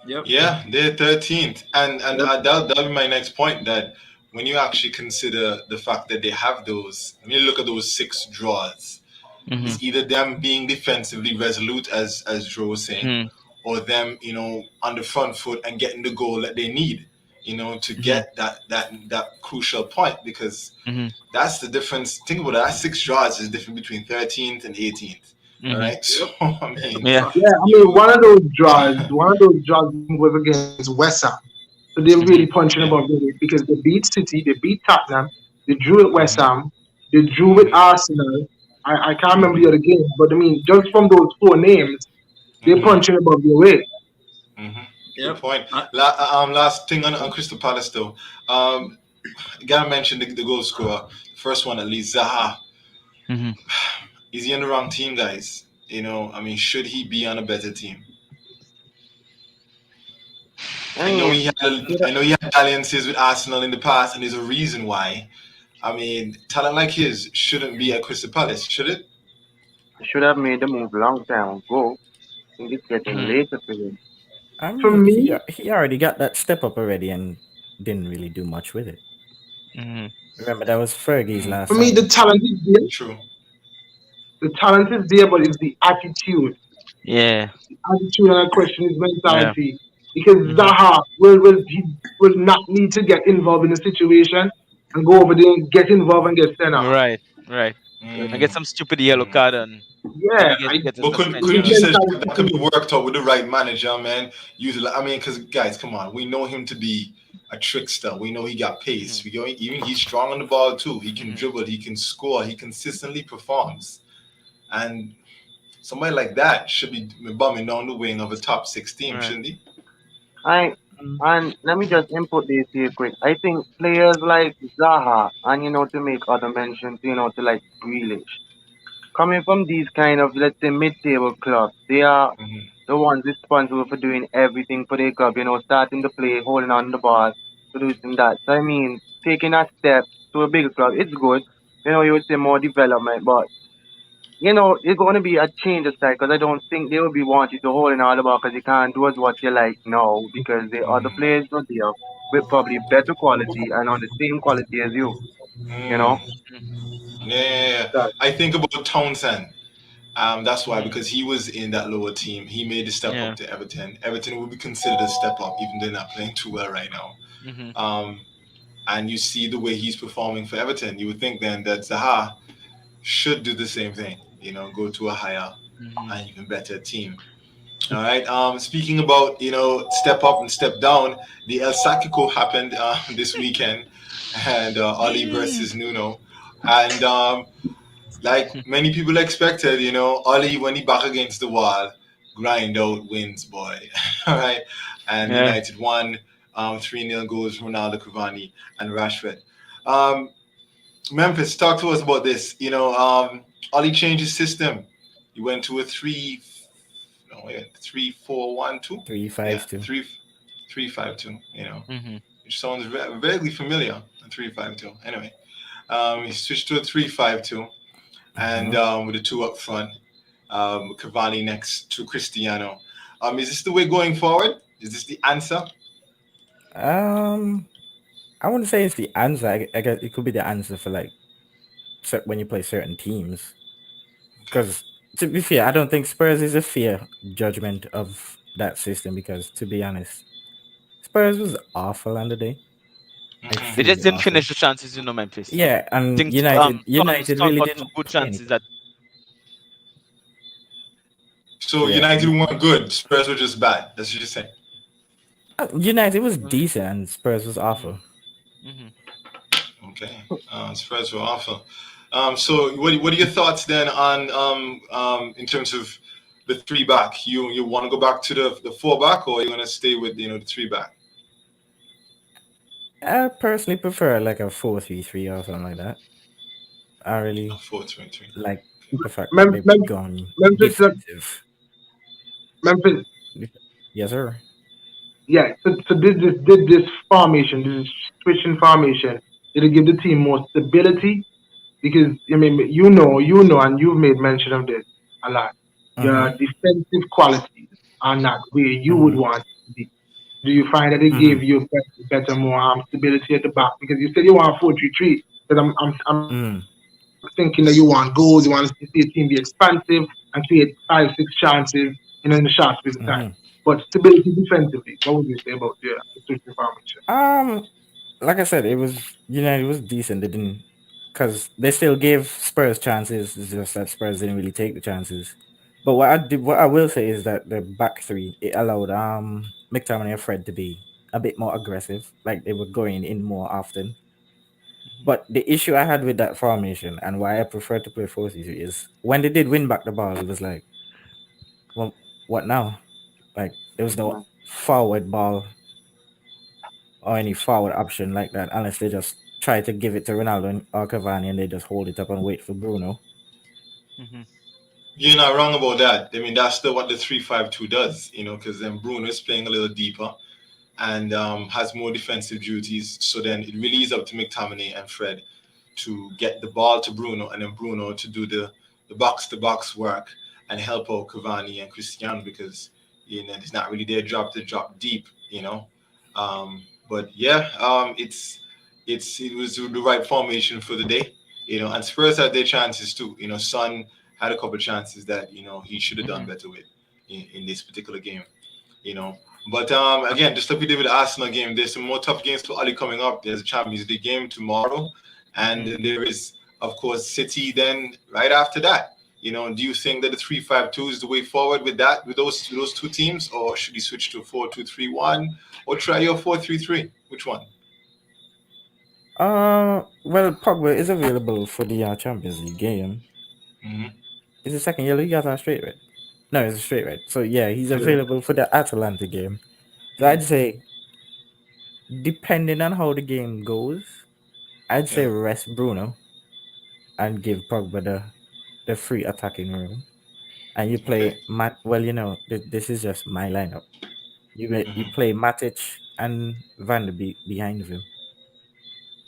Speaker 5: Yep.
Speaker 1: Yeah, they're 13th, and
Speaker 5: Yep.
Speaker 1: that'll be my next point. That when you actually consider the fact that they have those, when you look at those 6 draws,
Speaker 4: Hmm.
Speaker 1: it's either them being defensively resolute, as Joe was saying,
Speaker 4: Hmm.
Speaker 1: or them, on the front foot and getting the goal that they need, to
Speaker 4: Hmm.
Speaker 1: get that crucial point. Because
Speaker 4: Hmm.
Speaker 1: that's the difference. Think about it. That 6 draws is different between 13th and 18th. All
Speaker 4: Hmm.
Speaker 1: right, so
Speaker 5: Yep.
Speaker 1: I mean,
Speaker 4: Yeah.
Speaker 2: yeah, I mean one of those draws was against West Ham. So they're really
Speaker 4: Hmm.
Speaker 2: punching above
Speaker 1: yeah,
Speaker 2: their weight because they beat City, they beat Tottenham, they drew at West
Speaker 1: hmm
Speaker 2: Ham, they drew with
Speaker 1: hmm
Speaker 2: Arsenal. I can't remember the
Speaker 1: hmm
Speaker 2: other games, but I mean, just from those four names, they're
Speaker 1: hmm
Speaker 2: punching above their weight.
Speaker 1: hmm Good
Speaker 5: Yep.
Speaker 1: point. Last thing on Crystal Palace though. Um, gotta mention the goal scorer. First one at least, Zaha.
Speaker 4: Hmm.
Speaker 1: Is he on the wrong team, guys? I mean, should he be on a better team?
Speaker 3: I
Speaker 1: I know
Speaker 3: mean,
Speaker 1: he had I know he had alliances with Arsenal in the past, and there's a reason why. I mean, talent like his shouldn't be at Crystal Palace, should it?
Speaker 3: should have made the move long time ago. I think it's getting
Speaker 4: Hmm.
Speaker 3: later for him.
Speaker 6: I
Speaker 2: For
Speaker 6: mean,
Speaker 2: me,
Speaker 6: he already got that step up already and didn't really do much with it.
Speaker 4: Hmm.
Speaker 6: Remember that was Fergie's
Speaker 1: Mm,
Speaker 6: last
Speaker 2: for me, the
Speaker 6: signing.
Speaker 2: talent is there.
Speaker 1: true.
Speaker 2: The talent is there, but it's the attitude.
Speaker 4: Yeah.
Speaker 2: Attitude and I question his
Speaker 4: Yeah.
Speaker 2: mentality. Because
Speaker 4: Hmm.
Speaker 2: Zaha will not need to get involved in the situation and go over there and get involved and get sent off.
Speaker 4: Right. Right. And get
Speaker 1: Mm,
Speaker 4: some stupid yellow
Speaker 1: mm.
Speaker 4: card and
Speaker 2: Yeah,
Speaker 4: maybe get a
Speaker 1: But
Speaker 2: his
Speaker 1: couldn't you
Speaker 4: suspension.
Speaker 1: say that could be
Speaker 2: mentality.
Speaker 1: worked out with the right manager, man? I mean, because guys, come on, we know him to be a trickster. We know he got pace.
Speaker 4: Hmm.
Speaker 1: Even he's strong on the ball too. He can
Speaker 4: Hmm.
Speaker 1: dribble. He can score. He consistently performs. And somebody like that should be bumming down the wing of a top 6 team,
Speaker 4: Right.
Speaker 1: shouldn't he?
Speaker 3: I
Speaker 2: Mm.
Speaker 3: And let me just input this here quick. I think players like Zaha and to make other mentions, to like Grealish, coming from these kind of let's say mid-table clubs, they are
Speaker 1: Mhm.
Speaker 3: the ones responsible for doing everything for their club. Starting the play, holding on the ball, producing that. So I mean, taking that step to a bigger club, it's good. You would say more development, but it's going to be a change of style because I don't think they will be wanting to hold in all the ball because you can't do as what you like now because the other
Speaker 1: Mhm.
Speaker 3: players are there with probably better quality and on the same quality as you. You know,
Speaker 1: Mm. Yeah, yeah, yeah.
Speaker 3: that
Speaker 1: I think about Townsend. That's why,
Speaker 4: Mm-hmm.
Speaker 1: because he was in that lower team. He made the step
Speaker 4: Yeah.
Speaker 1: up to Everton. Everton would be considered a step up, even though they're not playing too well right now.
Speaker 4: Mm-hmm.
Speaker 1: Um, and you see the way he's performing for Everton. You would think then that Zaha should do the same thing. Go to a higher
Speaker 4: Mm-hmm.
Speaker 1: and even better team. All right. Speaking about step up and step down, the El Sacico happened this weekend, and Ali
Speaker 4: Mm.
Speaker 1: versus Nuno, and like many people expected, Ali when he back against the wall, grind out wins, boy. All right, and
Speaker 4: Yeah.
Speaker 1: United won 3-0 goals, Ronaldo, Cavani, and Rashford. Um, Memphis, talk to us about this. Ali changed his system. He went to a three, no, wait, 3-4-1-2. Yeah,
Speaker 6: 3-5-2.
Speaker 1: 3-3-5-2.
Speaker 4: Mm-hmm.
Speaker 1: Which sounds vaguely familiar. 3-5-2. Anyway, he switched to a 3-5-2, and
Speaker 6: Uh-huh.
Speaker 1: with the two up front, Cavani next to Cristiano. Is this the way going forward? Is this the answer?
Speaker 6: Um, I wouldn't say it's the answer. I guess it could be the answer for like when you play certain teams.
Speaker 1: Okay.
Speaker 6: Because to be fair, I don't think Spurs is a fair judgment of that system. Because to be honest, Spurs was awful on the day,
Speaker 4: They
Speaker 1: Hmm.
Speaker 4: just
Speaker 6: extremely
Speaker 4: didn't
Speaker 6: awful.
Speaker 4: finish the chances, Memphis.
Speaker 6: Yeah,
Speaker 4: I
Speaker 6: and
Speaker 4: think
Speaker 6: United
Speaker 4: Son
Speaker 6: really
Speaker 4: got two
Speaker 6: didn't
Speaker 4: good
Speaker 6: play
Speaker 4: chances
Speaker 6: anything.
Speaker 4: that.
Speaker 1: So
Speaker 6: Yeah,
Speaker 1: United weren't good. Spurs were just bad. That's what you're saying.
Speaker 6: United was
Speaker 4: Mm-hmm.
Speaker 6: decent and Spurs was awful.
Speaker 4: Mm-hmm.
Speaker 1: Okay. Spurs were awful. So what are your thoughts then on in terms of the three back? You want to go back to the four back, or you want to stay with the three back?
Speaker 6: I personally prefer like a 4-3-3 or something like that. I really
Speaker 1: 4-3-3.
Speaker 6: like the fact that
Speaker 2: Mem-
Speaker 6: they've
Speaker 2: Mem-
Speaker 6: gone
Speaker 2: Memphis,
Speaker 6: defensive.
Speaker 2: Memphis,
Speaker 6: Yes, sir.
Speaker 2: yeah. So did this formation, this switching formation, did it give the team more stability? Because I mean, and you've made mention of this a lot. Your
Speaker 6: Mm-hmm.
Speaker 2: defensive qualities are not where you would
Speaker 6: Mm-hmm.
Speaker 2: want to be. Do you find that it
Speaker 6: Mm-hmm.
Speaker 2: gave you better more stability at the back? Because you said you want 4-3-3. Because I'm
Speaker 6: Mm-hmm.
Speaker 2: thinking that you want goals, you want to see a team be expansive and create 5, 6 chances, in the short space of time.
Speaker 6: Mm-hmm.
Speaker 2: But stability defensively, what would you say about the switching formation?
Speaker 6: Um, like I said, it was decent. They didn't because they still gave Spurs chances. It's just that Spurs didn't really take the chances. But what I will say is that the back three it allowed McTominay and Fred to be a bit more aggressive, like they were going in more often.
Speaker 4: Mm-hmm.
Speaker 6: But the issue I had with that formation and why I prefer to play 4-3-3 is when they did win back the ball, it was like, well, what now? Like there was no
Speaker 3: mhm.
Speaker 6: forward ball or any forward option like that unless they just try to give it to Ronaldo or Cavani and they just hold it up and wait for Bruno.
Speaker 4: Mm-hmm.
Speaker 1: You're not wrong about that. I mean, that's what the 3-5-2 does. Because then Bruno is playing a little deeper and has more defensive duties. So then it really is up to McTominay and Fred to get the ball to Bruno, and then Bruno to do the box to box work and help out Cavani and Cristiano, because it's not really their job to drop deep. But yeah, it was the right formation for the day. And Spurs had their chances too. Son had a couple of chances that he should have done
Speaker 4: Mm-hmm.
Speaker 1: better with in this particular game. you know. But again, just like we did with the Arsenal game, there's some more tough games for Ali coming up. There's a Champions League game tomorrow, and
Speaker 4: Mm-hmm.
Speaker 1: then there is, of course, City. Then right after that, do you think that the 3-5-2 is the way forward with that, with those two teams, or should he switch to 4-2-3-1, or try your 4-3-3? Which one?
Speaker 6: Well, Pogba is available for the Champions League game.
Speaker 1: Hmm.
Speaker 6: Is the second yellow? You got a straight red. No, it's a straight red. So yeah, he's
Speaker 2: Yeah.
Speaker 6: available for the Atalanta game. So
Speaker 4: Mm-hmm.
Speaker 6: I'd say depending on how the game goes, I'd say
Speaker 1: Yeah.
Speaker 6: rest Bruno and give Pogba the free attacking room. And you
Speaker 1: Okay.
Speaker 6: play Matt. Well, this is just my lineup. You
Speaker 1: Hmm.
Speaker 6: play Matic and Van de Beek behind him.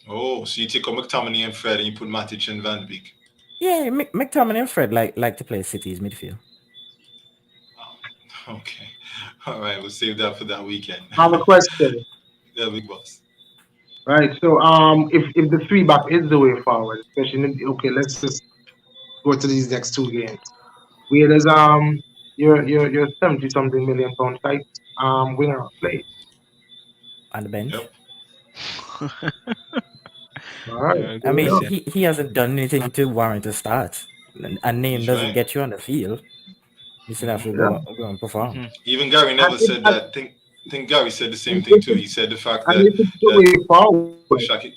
Speaker 1: Oh, so you take out McTominay and Fred and you put Matic and Van de Beek.
Speaker 6: Yeah, McTominay and Fred like to play City's midfield.
Speaker 1: Okay. All right. We'll save that for that weekend.
Speaker 2: I have a question.
Speaker 1: Yeah, big boss.
Speaker 2: Right. So if the three back is the way forward, especially okay, let's just go to these next two games. Where does your 70 something million pound site winger play?
Speaker 6: On the bench.
Speaker 1: Yep.
Speaker 2: All right,
Speaker 4: Yeah,
Speaker 6: I
Speaker 2: there
Speaker 4: good
Speaker 2: you
Speaker 6: mean,
Speaker 2: go.
Speaker 4: question.
Speaker 6: he hasn't done anything to warrant a start. A name
Speaker 1: He's
Speaker 6: doesn't
Speaker 1: right.
Speaker 6: get you on the field. You still have
Speaker 1: Hmm.
Speaker 6: to
Speaker 2: Yeah.
Speaker 6: go and perform.
Speaker 4: Mhm.
Speaker 1: Even Gary
Speaker 2: And
Speaker 1: never
Speaker 2: if,
Speaker 1: said that. Think Gary said the same
Speaker 2: and
Speaker 1: thing
Speaker 2: if,
Speaker 1: too. He said the fact
Speaker 2: and
Speaker 1: that
Speaker 2: if it's the
Speaker 1: that
Speaker 2: way forward,
Speaker 1: Shaq.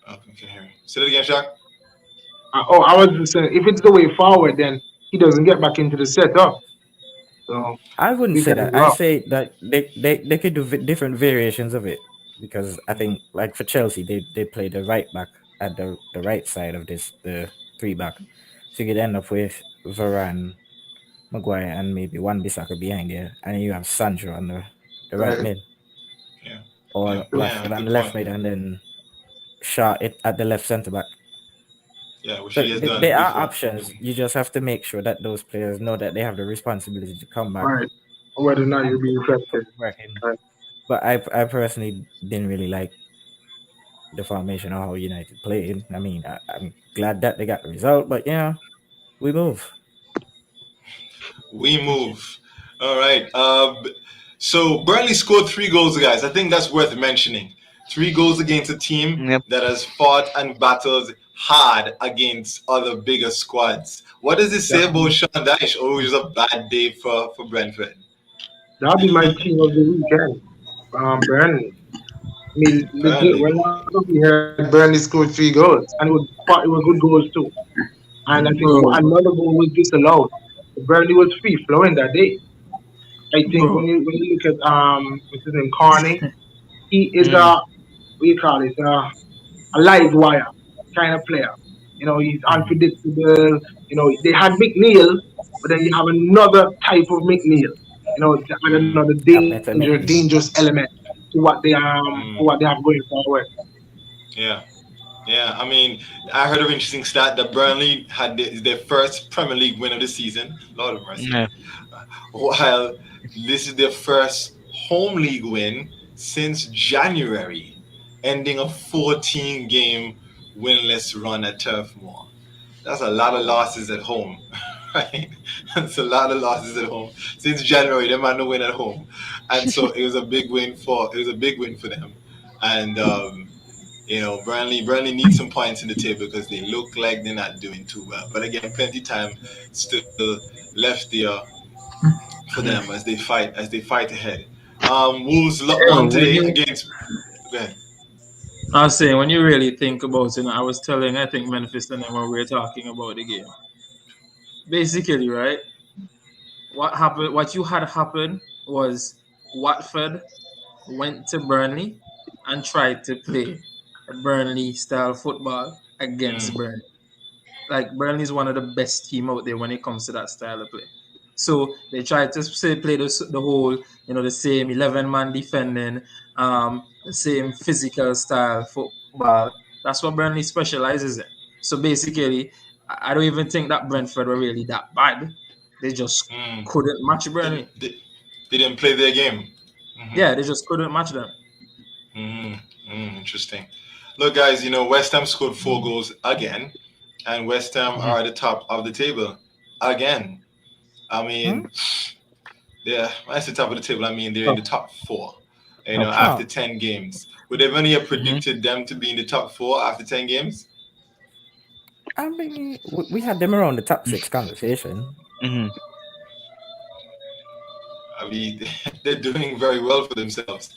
Speaker 1: Oh, I can hear you. Say that again, Shaq.
Speaker 2: oh, I was just saying, if it's the way forward, then he doesn't get back into the setup. So
Speaker 6: I wouldn't
Speaker 2: we
Speaker 6: say
Speaker 2: can as
Speaker 6: that. I
Speaker 2: well.
Speaker 6: say that they could do different variations of it because I think like for Chelsea they play the right back at the right side of the three back, so you could end up with Varane, Maguire, and maybe one Bissaka behind there, and then you have Sancho on the right
Speaker 2: Right.
Speaker 6: mid
Speaker 1: Yeah. Yeah.
Speaker 6: or
Speaker 1: Yeah.
Speaker 6: Rashford on
Speaker 1: Good
Speaker 6: the left
Speaker 1: point.
Speaker 6: mid, and then Shaw it at the left centre back.
Speaker 1: Yeah, which
Speaker 6: So
Speaker 1: he has done
Speaker 6: there are
Speaker 1: before.
Speaker 6: options. You just have to make sure that those players know that they have the responsibility to come back
Speaker 2: Right. Whether or not
Speaker 6: and
Speaker 2: you'll be
Speaker 6: put
Speaker 2: effective.
Speaker 6: the work in.
Speaker 2: Right.
Speaker 6: But I personally didn't really like the formation or how United played. I mean, I'm glad that they got the result, but yeah, we move.
Speaker 1: We move. All right. So Burnley scored 3 goals, guys. I think that's worth mentioning. 3 goals against a team
Speaker 4: Yep.
Speaker 1: that has fought and battled hard against other bigger squads. What does it
Speaker 2: That,
Speaker 1: say about Sean Dyche? Oh, it was a bad day for Brentford.
Speaker 2: that'll be my team of the weekend. Burnley. I mean, legit.
Speaker 1: Burnley,
Speaker 2: When
Speaker 1: boy.
Speaker 2: we heard Burnley scored 3 goals, and it was good goals too. And I think
Speaker 5: Bro,
Speaker 2: another goal was disallowed. Burnley was free flowing that day. I think
Speaker 5: bro.
Speaker 2: when you look at what's his name, Carney, he is
Speaker 4: Mm.
Speaker 2: what do you call it, a live wire kind of player. He's
Speaker 6: Mhm.
Speaker 2: unpredictable. They had McNeil, but then you have another type of McNeil. To add
Speaker 1: Mm,
Speaker 2: another
Speaker 6: A better McNeil.
Speaker 2: dangerous element to
Speaker 1: mm,
Speaker 2: what they have going forward.
Speaker 1: yeah. Yeah, I mean, I heard an interesting stat that Burnley had their first Premier League win of the season. Lord of mercy.
Speaker 4: Yeah.
Speaker 1: While this is their first home league win since January, ending a 14 game winless run at Turf Moor. That's a lot of losses at home, right? That's a lot of losses at home since January. They might not win at home, and so it was a big win for them, and Burnley needs some points in the table because they look like they're not doing too well. But again, plenty time still left there for them as they fight ahead. Wolves won
Speaker 5: When
Speaker 1: today
Speaker 5: you,
Speaker 1: against. Go ahead.
Speaker 5: I was saying, when you really think about it, I was telling, I think Memphis and them when we were talking about the game. Basically, right? What happened? What you had happen was Watford went to Burnley and tried to play a Burnley style football against
Speaker 1: Mm,
Speaker 5: Burnley. Like Burnley is one of the best team out there when it comes to that style of play. So they tried to say play the whole, the same 11-man defending, the same physical style football. That's what Burnley specializes in. So basically, I don't even think that Brentford were really that bad. They just
Speaker 1: mm.
Speaker 5: couldn't match
Speaker 1: They,
Speaker 5: Burnley.
Speaker 1: they, they didn't play their game. Hmm.
Speaker 5: Yeah, they just couldn't match them.
Speaker 1: Interesting. Look, guys, West Ham scored 4 goals again, and West Ham
Speaker 4: Mhm.
Speaker 1: are at the top of the table again. I
Speaker 6: Hmm?
Speaker 1: mean, yeah, when I say top of the table, I mean they're in the top four.
Speaker 4: Top four.
Speaker 1: After
Speaker 6: Oh,
Speaker 1: 10 games, would anyone have
Speaker 4: Mhm.
Speaker 1: predicted them to be in the top four after 10 games?
Speaker 6: I mean, we had them around the top six conversation.
Speaker 4: Mhm.
Speaker 1: I mean, they're doing very well for themselves.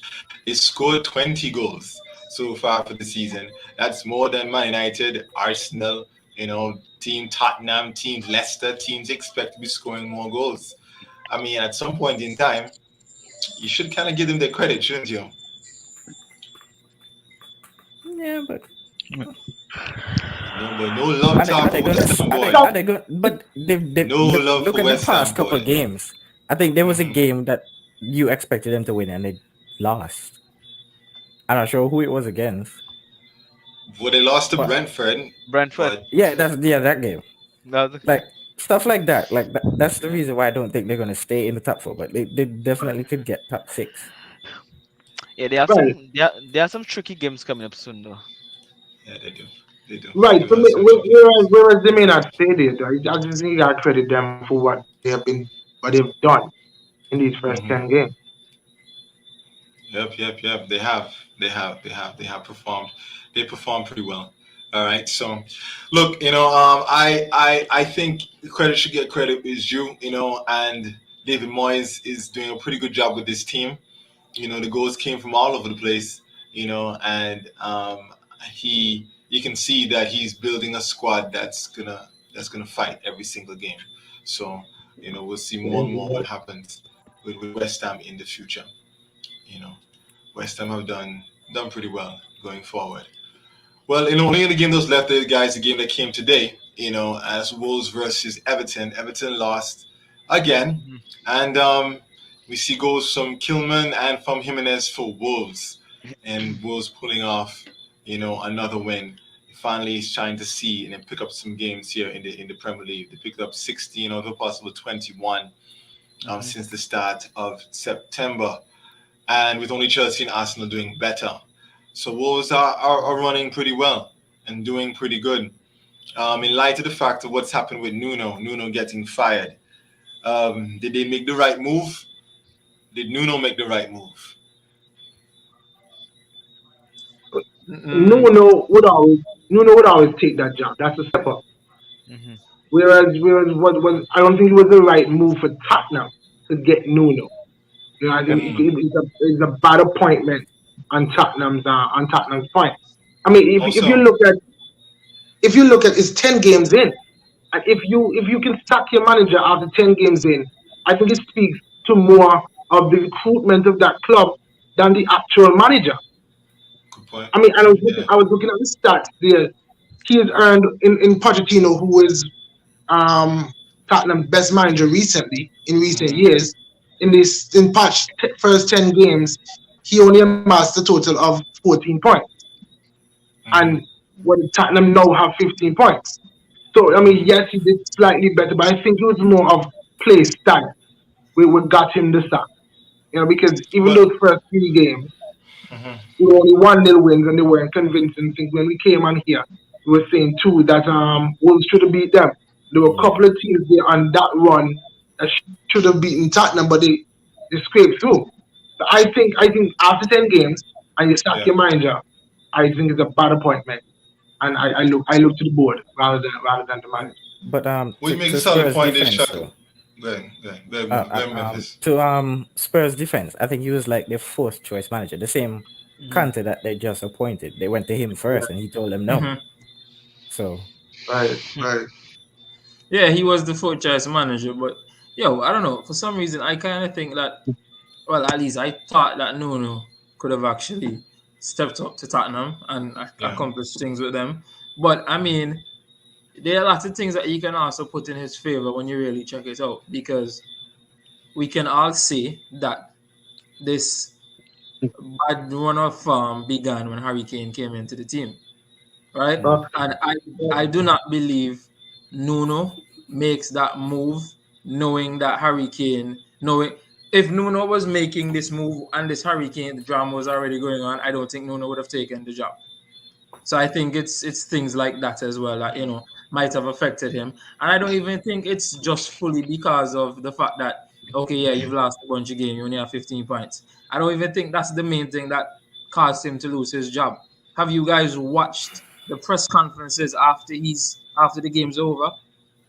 Speaker 1: They scored 20 goals so far for the season. That's more than Man United, Arsenal, Team Tottenham, Team Leicester. Teams expect to be scoring more goals. I mean, at some point in time, you should kind of give them their credit, shouldn't you?
Speaker 6: Yeah, but
Speaker 1: No, but no love
Speaker 6: are
Speaker 1: talk
Speaker 6: they
Speaker 1: for
Speaker 6: gonna
Speaker 1: West Ham
Speaker 6: are they
Speaker 1: boy.
Speaker 6: are they going? But they
Speaker 1: No love
Speaker 6: look
Speaker 1: for
Speaker 6: at the
Speaker 1: West Ham
Speaker 6: past couple
Speaker 1: boy.
Speaker 6: games. I think there was a
Speaker 1: Hmm.
Speaker 6: game that you expected them to win and they lost. I'm not sure who it was against,
Speaker 1: Well, they lost to
Speaker 6: but
Speaker 1: Brentford,
Speaker 4: Brentford.
Speaker 1: but
Speaker 6: yeah, that game.
Speaker 4: No,
Speaker 6: Like stuff like that. Like that's the reason why I don't think they're gonna stay in the top four, but they definitely could get top six.
Speaker 4: yeah, they have
Speaker 2: Right,
Speaker 4: some. There are some tricky games coming up soon, though.
Speaker 1: yeah, they do. They do. They
Speaker 2: right.
Speaker 1: do
Speaker 2: So
Speaker 1: have some tricky games.
Speaker 2: whereas they may not stay there, though, I just think I credit them for what they've done in these first
Speaker 1: Hmm.
Speaker 2: 10 games.
Speaker 1: Yep. They have performed. They performed pretty well. All right. So, look, I think credit should get credit is due. And David Moyes is doing a pretty good job with this team. The goals came from all over the place. And he you can see that he's building a squad that's gonna fight every single game. So, we'll see more and more what happens with West Ham in the future. You know, West Ham have done pretty well going forward. Well, only in the game that's left, there, guys, the game that came today. As Wolves versus Everton. Everton lost again,
Speaker 4: Mhm.
Speaker 1: and we see goals from Kilman and from Jimenez for Wolves, and Wolves pulling off, another win. Finally, he's trying to see and then pick up some games here in the Premier League. They picked up 16 of a possible 21
Speaker 4: Mhm.
Speaker 1: since the start of September, and with only Chelsea and Arsenal doing better. So Wolves are running pretty well and doing pretty good. In light of the fact of what's happened with Nuno getting fired, did they make the right move? Did Nuno make the right move?
Speaker 5: Mm,
Speaker 2: Nuno would always take that job. That's a step up.
Speaker 4: Mhm.
Speaker 2: Whereas what was I don't think it was the right move for Tottenham to get Nuno. I think
Speaker 1: Mm.
Speaker 2: it's a bad appointment on Tottenham's point. I mean, if you
Speaker 1: Also,
Speaker 2: look at it's 10 games in, and if you can sack your manager after 10 games in, I think it speaks to more of the recruitment of that club than the actual manager.
Speaker 1: good point.
Speaker 2: I mean, and
Speaker 1: Yeah.
Speaker 2: I was looking at the stats there. He has earned in Pochettino, who is um, Tottenham's best manager in recent
Speaker 1: Hmm.
Speaker 2: years. In first 10 games, he only amassed a total of 14 points, and
Speaker 1: Hmm.
Speaker 2: when Tottenham now have 15 points. So I mean,
Speaker 1: Hmm.
Speaker 2: yes, he did slightly better, but I think it was more of play style we got him the sack. Because even
Speaker 1: But
Speaker 2: those first 3 games,
Speaker 1: mhm,
Speaker 2: we were only 1-0 wins and they weren't convincing. I think when we came on here, we were saying too that Wolves should have beat them. There were a
Speaker 6: Yeah.
Speaker 2: couple of teams there on that run that should have beaten Tottenham, but they scraped through. So I think after 10 games and you sack
Speaker 1: yeah.
Speaker 2: your manager, I think it's a bad appointment. And I look to the board rather than the manager.
Speaker 6: But
Speaker 1: We make a
Speaker 6: to
Speaker 1: solid
Speaker 6: Spurs
Speaker 1: point. They try
Speaker 6: defense
Speaker 1: to
Speaker 6: though.
Speaker 1: go ahead, Memphis.
Speaker 6: To Spurs defense, I think he was like their fourth choice manager. The same
Speaker 4: Mhm.
Speaker 6: Kante that they just appointed. They went to him
Speaker 2: Yeah,
Speaker 6: first and he told them no.
Speaker 5: mhm.
Speaker 6: So
Speaker 2: right, right.
Speaker 5: Yeah, he was the fourth choice manager, but yo, I don't know. For some reason, I kind of think that, well, at least I thought that Nuno could have actually stepped up to Tottenham and
Speaker 1: Yeah.
Speaker 5: accomplished things with them. But I mean, there are lots of things that you can also put in his favor when you really check it out, because we can all see that this bad run of form began when Harry Kane came into the team, right?
Speaker 6: mm,
Speaker 2: Uh,
Speaker 5: And I do not believe Nuno makes that move knowing that Harry Kane, knowing if Nuno was making this move and this Harry Kane drama was already going on, I don't think Nuno would have taken the job. So I think it's things like that as well that might have affected him. And I don't even think it's just fully because of the fact that okay, yeah, you've lost a bunch of games, you only have 15 points. I don't even think that's the main thing that caused him to lose his job. Have you guys watched the press conferences after the game's over?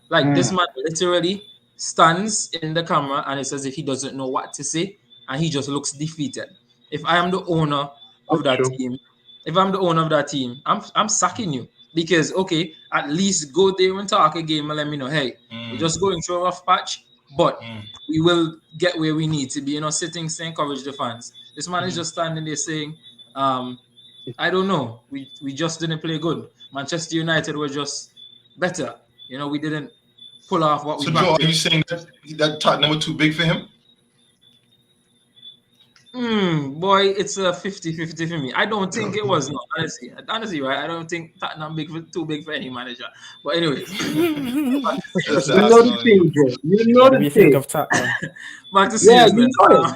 Speaker 5: Like this
Speaker 2: mm,
Speaker 5: man literally stands in the camera and it's as if he doesn't know what to say and he just looks defeated. If I am the owner of
Speaker 2: that's
Speaker 5: that
Speaker 2: true.
Speaker 5: team, if I'm the owner of that team, I'm sacking you because okay, at least go there and talk a game and let me know, hey, we're
Speaker 1: Mm,
Speaker 5: just going through a rough patch, but
Speaker 1: mm,
Speaker 5: we will get where we need to be. Sitting, saying, encourage the fans. This man is
Speaker 1: mhm.
Speaker 5: just standing there saying, um, I don't know. We just didn't play good. Manchester United were just better. We didn't pull off what we
Speaker 1: So, Joe, are you
Speaker 5: practiced.
Speaker 1: saying that Tottenham were too big for him?
Speaker 5: Boy, it's a 50-50 for me. I don't think it was, no, honestly, right? I don't think Tottenham too big for any manager. But anyways, back to
Speaker 1: Just
Speaker 5: serious
Speaker 2: You know
Speaker 5: business.
Speaker 1: asking
Speaker 2: the
Speaker 1: only.
Speaker 2: thing, Joe. You know
Speaker 6: What do
Speaker 2: the
Speaker 6: we think
Speaker 2: thing.
Speaker 6: of Tottenham?
Speaker 5: Back to
Speaker 2: Yeah, you
Speaker 5: seriousness.
Speaker 2: know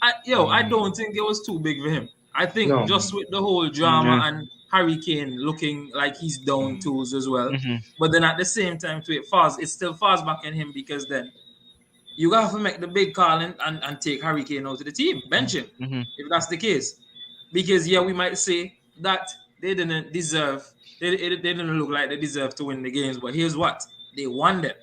Speaker 2: it.
Speaker 5: I don't think it was too big for him. I think
Speaker 2: No.
Speaker 5: just with the whole drama and Harry Kane looking like he's down tools as well.
Speaker 4: Mm-hmm.
Speaker 5: But then at the same time, to it falls, it still falls back in him because then you have to make the big call and take Harry Kane out of the team, bench him,
Speaker 4: Mm-hmm.
Speaker 5: if that's the case. Because yeah, we might say that they didn't deserve, they didn't look like they deserved to win the games. But here's what they won them,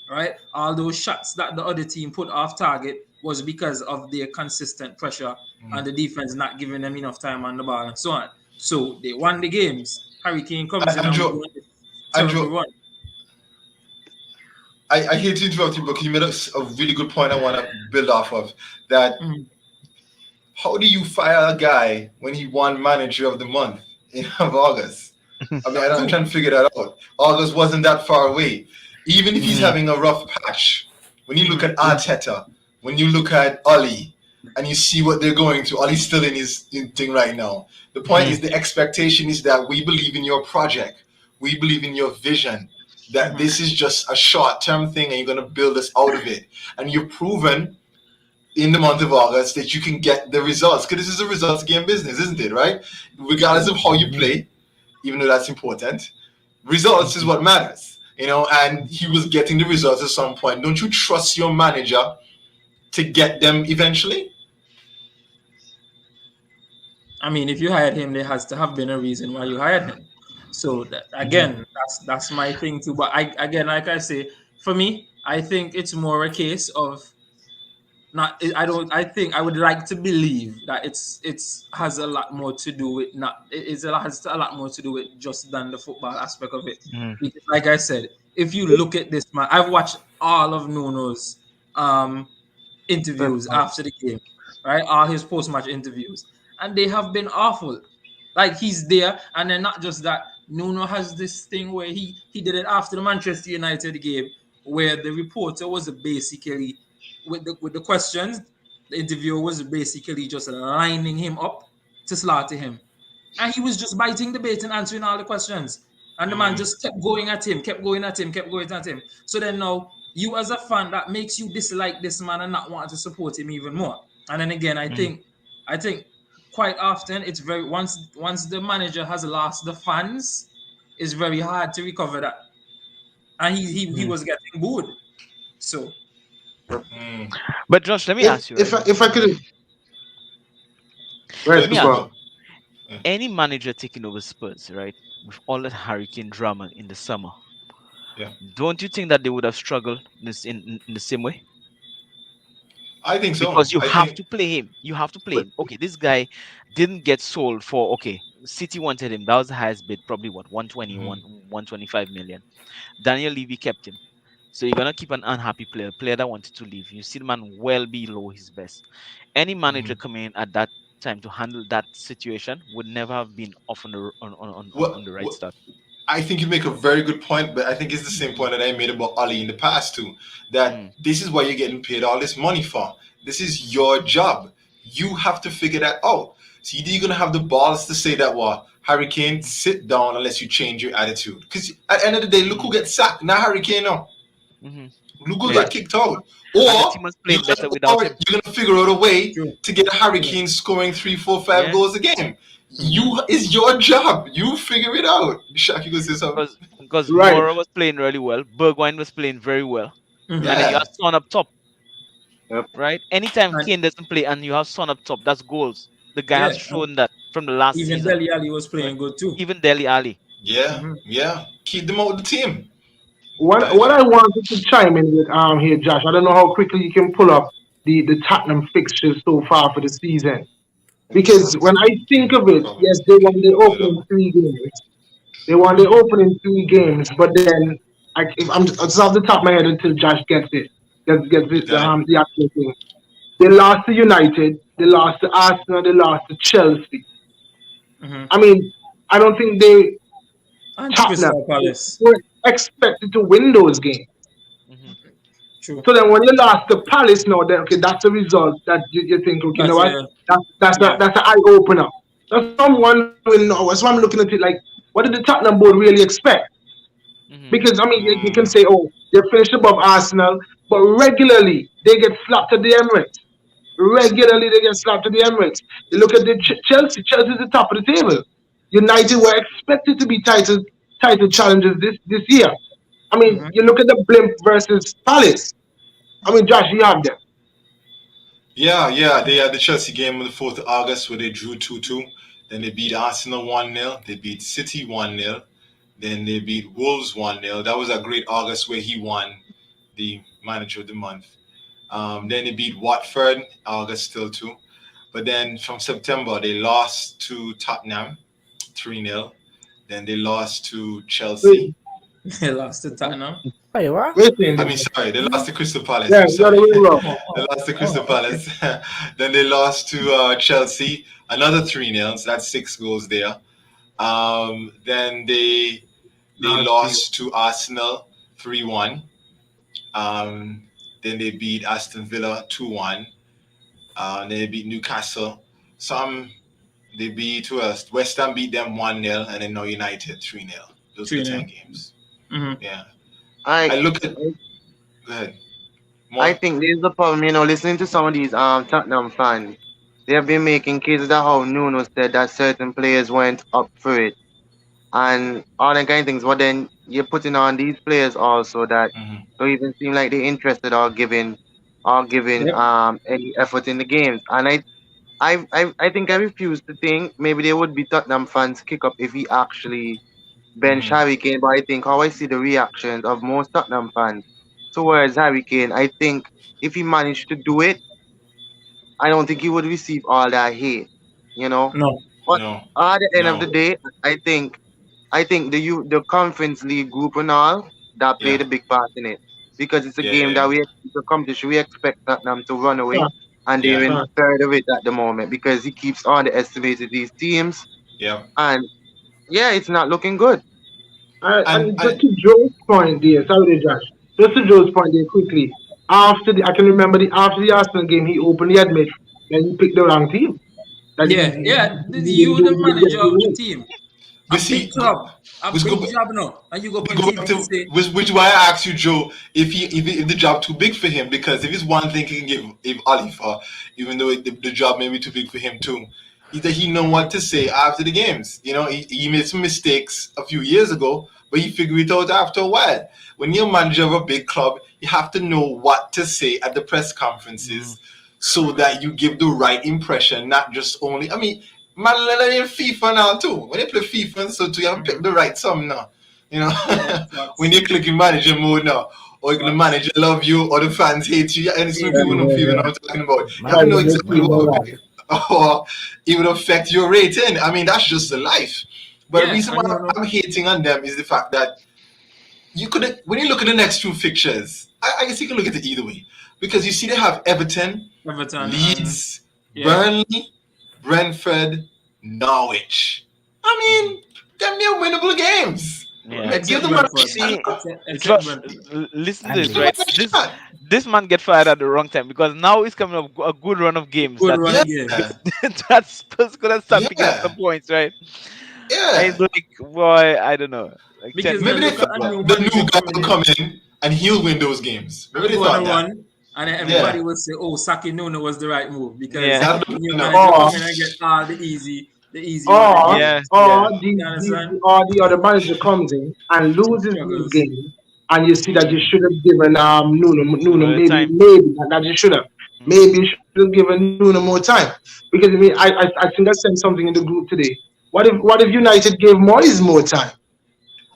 Speaker 5: right? All those shots that the other team put off target was because of their consistent pressure and the defense not giving them enough time on the ball and so on. So they won the games. Harry Kane comes in
Speaker 1: And
Speaker 5: and we
Speaker 1: Joe,
Speaker 5: go on this
Speaker 1: and
Speaker 5: terrible
Speaker 1: Joe,
Speaker 5: run.
Speaker 1: I hate to interrupt you, but you made a really good point I want to build off of. That
Speaker 5: Mhm.
Speaker 1: how do you fire a guy when he won Manager of the Month in August? I mean, I'm
Speaker 5: True.
Speaker 1: trying to figure that out. August wasn't that far away. Even if he's
Speaker 4: Mm-hmm.
Speaker 1: having a rough patch, when you look
Speaker 5: Mhm.
Speaker 1: at Arteta, when you look at Oli, and you see what they're going through, Oli's still in his thing right now. The point is, the expectation is that we believe in your project, we believe in your vision, that
Speaker 5: Mhm.
Speaker 1: this is just a short term thing and you're going to build us out of it. And you've proven in the month of August that you can get the results because this is a results game business, isn't it? Right? Regardless of how you play, even though that's important, results is what matters. And he was getting the results at some point. Don't you trust your manager to get them eventually?
Speaker 5: I mean, if you hired him, there has to have been a reason why you hired him. So again, that's my thing too. But again, like I say, for me, I think it's more a case of not. I don't. I think I would like to believe that it's has a lot more to do with not. Has a lot more to do with just than the football aspect of it. Because, like I said, if you look at this man, I've watched all of Nuno's um interviews after the game, right? All his post match interviews, and they have been awful. Like he's there, and then not just that. Nuno has this thing where he did it after the Manchester United game, where the reporter was basically with the questions. The interviewer was basically just lining him up to slaughter him, and he was just biting the bait and answering all the questions. And the man just kept going at him, kept going at him, kept going at him. So then now you as a fan, that makes you dislike this man and not want to support him even more. And then again, I think quite often it's very once the manager has lost the fans, it's very hard to recover that. And he was getting booed. So
Speaker 1: Mm.
Speaker 4: But Josh, let me
Speaker 2: If
Speaker 4: ask you,
Speaker 2: if
Speaker 4: right?
Speaker 2: I, if I could,
Speaker 1: Go
Speaker 2: right,
Speaker 4: Let
Speaker 1: ahead,
Speaker 4: me
Speaker 1: Super.
Speaker 4: ask
Speaker 2: super.
Speaker 4: you. Any manager taking over Spurs, right, with all that hurricane drama in the summer,
Speaker 1: Yeah,
Speaker 4: don't you think that they would have struggled in the same way?
Speaker 1: I think so.
Speaker 4: Because you
Speaker 1: I
Speaker 4: have
Speaker 1: think.
Speaker 4: to play him. You have to play him. Okay, this guy didn't get sold for, okay, City wanted him. That was the highest bid, probably what, 120,
Speaker 1: Mhm.
Speaker 4: 125 million. Daniel Levy kept him. So you're gonna keep an unhappy player that wanted to leave. You see the man well below his best. Any manager coming in at that time to handle that situation would never have been off on the
Speaker 1: What,
Speaker 4: on the right
Speaker 1: what
Speaker 4: start.
Speaker 1: I think you make a very good point, but I think it's the same point that I made about Ali in the past too. That
Speaker 4: Mm,
Speaker 1: this is what you're getting paid all this money for. This is your job. You have to figure that out. So either you're gonna have the balls to say that, well, Hurricane, sit down unless you change your attitude. Because at the end of the day, look who
Speaker 4: mm,
Speaker 1: gets sacked. Not Hurricane, no.
Speaker 4: hmm.
Speaker 1: Look who
Speaker 4: Yeah,
Speaker 1: get kicked out.
Speaker 4: and the
Speaker 1: Or
Speaker 4: team was playing better without him.
Speaker 1: you're gonna figure out a way
Speaker 5: true.
Speaker 1: to get a
Speaker 5: Yeah.
Speaker 1: Hurricane scoring 3, 4, 5
Speaker 4: Yeah,
Speaker 1: goals a game.
Speaker 5: Mhm.
Speaker 1: You It's your job. You figure it out. Shaq, you gonna say something?
Speaker 4: because
Speaker 2: Right.
Speaker 4: Mora was playing really well, Bergwijn was playing very well, and
Speaker 5: Mhm.
Speaker 4: then you
Speaker 1: Yeah.
Speaker 4: have Son up top,
Speaker 3: Yep.
Speaker 4: right? Anytime
Speaker 5: And
Speaker 4: Kane doesn't play and you have Son up top, that's goals. The guy
Speaker 5: yeah,
Speaker 4: has
Speaker 5: and
Speaker 4: shown that from the last
Speaker 5: even
Speaker 4: season,
Speaker 5: Deli Ali was
Speaker 4: right?
Speaker 5: playing good too.
Speaker 4: Even Deli Ali.
Speaker 1: Yeah,
Speaker 5: Mhm.
Speaker 1: yeah. Keep them out of the team.
Speaker 2: What I wanted to chime in with here, Josh. I don't know how quickly you can pull up the Tottenham fixtures so far for the season. Because when I think of
Speaker 1: No
Speaker 2: it,
Speaker 1: problem.
Speaker 2: yes, they won the
Speaker 1: Pull it up.
Speaker 2: opening 3 games. They won the
Speaker 5: Mhm.
Speaker 2: opening 3 games, but then if I'm it's off the top of my head until Josh gets it, gets
Speaker 1: Take
Speaker 2: it,
Speaker 1: time.
Speaker 2: the actual thing. They lost to United, they lost to Arsenal, they lost to Chelsea.
Speaker 5: Mm-hmm.
Speaker 2: I mean, I don't think they
Speaker 5: And
Speaker 2: Tottenham
Speaker 5: Crystal Palace.
Speaker 2: were expected to win those games.
Speaker 4: Hmm.
Speaker 5: True.
Speaker 2: So then when you lost to Palace now, then okay, that's the result that you think, okay, you know
Speaker 5: That's
Speaker 2: what?
Speaker 5: yeah.
Speaker 2: That's
Speaker 5: Yeah.
Speaker 2: that's an eye opener. That's what I'm wondering now. That's why I'm looking at it like, what did the Tottenham board really expect?
Speaker 4: Hmm.
Speaker 2: Because I mean, you can
Speaker 1: Mm.
Speaker 2: say, oh, they finished above Arsenal, but regularly they get slapped at the Emirates. Regularly they get slapped at the Emirates. You look at the Chelsea. Chelsea's the top of the table. United were expected to be title challengers this year. I mean,
Speaker 5: Mm-hmm.
Speaker 2: you look at the Blimp versus Palace. I mean, Josh, you have them.
Speaker 1: Yeah, yeah. They had the Chelsea game on the 4th of August where they drew 2-2. Then they beat Arsenal 1-0. They beat City 1-0. Then they beat Wolves 1-0. That was a great August where he won the manager of the month. Then they beat Watford, August still too. But then from September, they lost to Tottenham 3-0. Then they lost to
Speaker 2: Wait,
Speaker 1: Chelsea.
Speaker 5: They lost to Tottenham.
Speaker 6: Wait, what?
Speaker 2: wait a
Speaker 1: I
Speaker 2: minute.
Speaker 1: mean, sorry, they lost to Crystal Palace.
Speaker 2: Yeah,
Speaker 1: I'm
Speaker 2: you got
Speaker 1: sorry.
Speaker 2: the way wrong.
Speaker 1: They lost to Crystal
Speaker 5: Oh, okay.
Speaker 1: Palace. Then they lost to Chelsea, another 3-0. So that's 6 goals there. Then they
Speaker 2: Last year.
Speaker 1: lost to Arsenal 3-1. Um, then they beat Aston Villa 2-1. Then they beat Newcastle. Some they beat who else? West Ham beat them 1-0, and then now United 3-0. Those are the
Speaker 5: 3-0.
Speaker 1: 10 games.
Speaker 5: Mm-hmm.
Speaker 1: Yeah.
Speaker 3: I
Speaker 1: I look at go ahead.
Speaker 3: I
Speaker 1: More?
Speaker 3: think there's a problem, listening to some of these Tottenham fans. They have been making cases of how Nuno said that certain players weren't up for it and all that kind of things. But then you're putting on these players also that
Speaker 1: Hmm.
Speaker 3: don't even seem like they're interested or giving
Speaker 5: Yep.
Speaker 3: any effort in the games. And I think I refuse to think maybe they would be Tottenham fans kick up if he actually bench
Speaker 1: Hmm.
Speaker 3: Harry Kane. But I think how I see the reactions of most Tottenham fans towards Harry Kane, I think if he managed to do it, I don't think he would receive all that hate, you know.
Speaker 5: No.
Speaker 3: But
Speaker 1: No.
Speaker 3: at the end of the
Speaker 1: No.
Speaker 3: day, I think the Conference League group and all that
Speaker 1: Yeah.
Speaker 3: played a big part in it because it's a
Speaker 1: Yeah.
Speaker 3: game
Speaker 1: Yeah.
Speaker 3: that it's a competition we expect Tottenham to run away,
Speaker 2: Fast,
Speaker 3: and they're
Speaker 1: Yeah.
Speaker 3: in
Speaker 2: fast.
Speaker 3: third of it at the moment because he keeps underestimating these teams,
Speaker 1: Yeah.
Speaker 3: and yeah, it's not looking good.
Speaker 2: And just
Speaker 1: And
Speaker 2: to Joe's point there, sorry, Josh. Just to Joe's point there, quickly. I can remember after the Arsenal game, he openly admitted that he picked the wrong team. That
Speaker 5: Yeah, yeah.
Speaker 2: he
Speaker 5: You
Speaker 2: didn't
Speaker 5: the
Speaker 2: do
Speaker 5: manager of the
Speaker 2: it.
Speaker 5: team.
Speaker 1: we
Speaker 5: A big
Speaker 1: see
Speaker 5: job. A
Speaker 1: we
Speaker 5: big
Speaker 1: go
Speaker 5: job now. And you go
Speaker 1: we
Speaker 5: on
Speaker 1: go
Speaker 5: TV
Speaker 1: back
Speaker 5: to
Speaker 1: to
Speaker 5: say,
Speaker 1: which why I asked you, Joe, if the job too big for him, because if it's one thing he can give Oliver, even though the job may be too big for him too, is that he know what to say after the games. He made some mistakes a few years ago, but he figured it out after a while. When you're manager of a big club, you have to know what to say at the press
Speaker 4: Hmm.
Speaker 1: conferences so that you give the right impression, not just only. I mean, man, in FIFA now too. When you play FIFA, so too, you have to pick
Speaker 5: mm-hmm.
Speaker 1: the right song now. You know,
Speaker 5: Yeah,
Speaker 1: when
Speaker 5: facts.
Speaker 1: you click in manager mode now, or the
Speaker 5: Facts.
Speaker 1: manager love you, or the fans hate you, and some
Speaker 5: Hate
Speaker 2: Yeah,
Speaker 1: people
Speaker 5: you.
Speaker 1: don't
Speaker 2: yeah,
Speaker 1: even know
Speaker 2: yeah.
Speaker 1: what I'm talking about. You have
Speaker 2: Right,
Speaker 1: to
Speaker 6: Man,
Speaker 1: know
Speaker 2: the big
Speaker 1: exactly
Speaker 2: team,
Speaker 6: man,
Speaker 1: what
Speaker 2: all
Speaker 1: would
Speaker 2: right.
Speaker 1: be, or it would affect your rating. I mean, that's just the life. But the
Speaker 5: Yeah,
Speaker 1: reason
Speaker 5: I
Speaker 1: why
Speaker 5: know. No.
Speaker 1: I'm hating on them is the fact that you could, when you look at the next two fixtures, I guess you can look at it either way, because you see they have Everton,
Speaker 5: Everton and
Speaker 1: Leeds,
Speaker 5: yeah.
Speaker 1: Burnley, Brentford, Norwich. I
Speaker 4: Hmm.
Speaker 1: mean, them near winnable games.
Speaker 4: Yeah.
Speaker 1: Give
Speaker 5: Except
Speaker 1: them a
Speaker 5: Brentford.
Speaker 4: See,
Speaker 1: shot.
Speaker 5: Except
Speaker 4: Josh,
Speaker 5: Brentford.
Speaker 4: listen to
Speaker 6: and
Speaker 4: this,
Speaker 1: Give them
Speaker 4: right?
Speaker 6: Leeds.
Speaker 1: a shot.
Speaker 4: This man get fired at the wrong time because now he's coming up a good run of games
Speaker 5: Good
Speaker 4: that
Speaker 5: run
Speaker 1: Yeah,
Speaker 5: of games.
Speaker 4: that Spurs gonna start picking up
Speaker 1: yeah,
Speaker 4: some points, right? And
Speaker 1: yeah.
Speaker 4: it's like, boy, I don't know, like
Speaker 5: Because
Speaker 4: 10
Speaker 5: they
Speaker 1: Maybe they
Speaker 4: points
Speaker 5: look at
Speaker 1: thought
Speaker 4: to
Speaker 5: a
Speaker 4: drop.
Speaker 5: new
Speaker 1: the
Speaker 5: manager
Speaker 1: new guy
Speaker 5: coming
Speaker 1: will
Speaker 5: in
Speaker 1: come in and he'll win those games. Maybe
Speaker 5: and
Speaker 1: they
Speaker 5: go on a
Speaker 1: thought that.
Speaker 5: run, and then everybody
Speaker 1: Yeah,
Speaker 5: will say, "Oh, Saki Nuno was the right move," because
Speaker 4: Yeah,
Speaker 1: that's
Speaker 5: the
Speaker 1: the
Speaker 5: new
Speaker 1: plan now.
Speaker 5: manager
Speaker 2: Or
Speaker 5: come in and get all the easy run of
Speaker 2: or
Speaker 5: games.
Speaker 4: yeah, yeah.
Speaker 5: You understand?
Speaker 2: the other manager comes in and loses these
Speaker 5: Struggles.
Speaker 2: games, and you see that you
Speaker 4: Mm.
Speaker 2: should have given Nuno maybe
Speaker 4: Time.
Speaker 2: that you should have
Speaker 4: Mm.
Speaker 2: maybe you should have given Nuno more time, because I mean I think I sent something in the group today. What if United gave Moyes more time?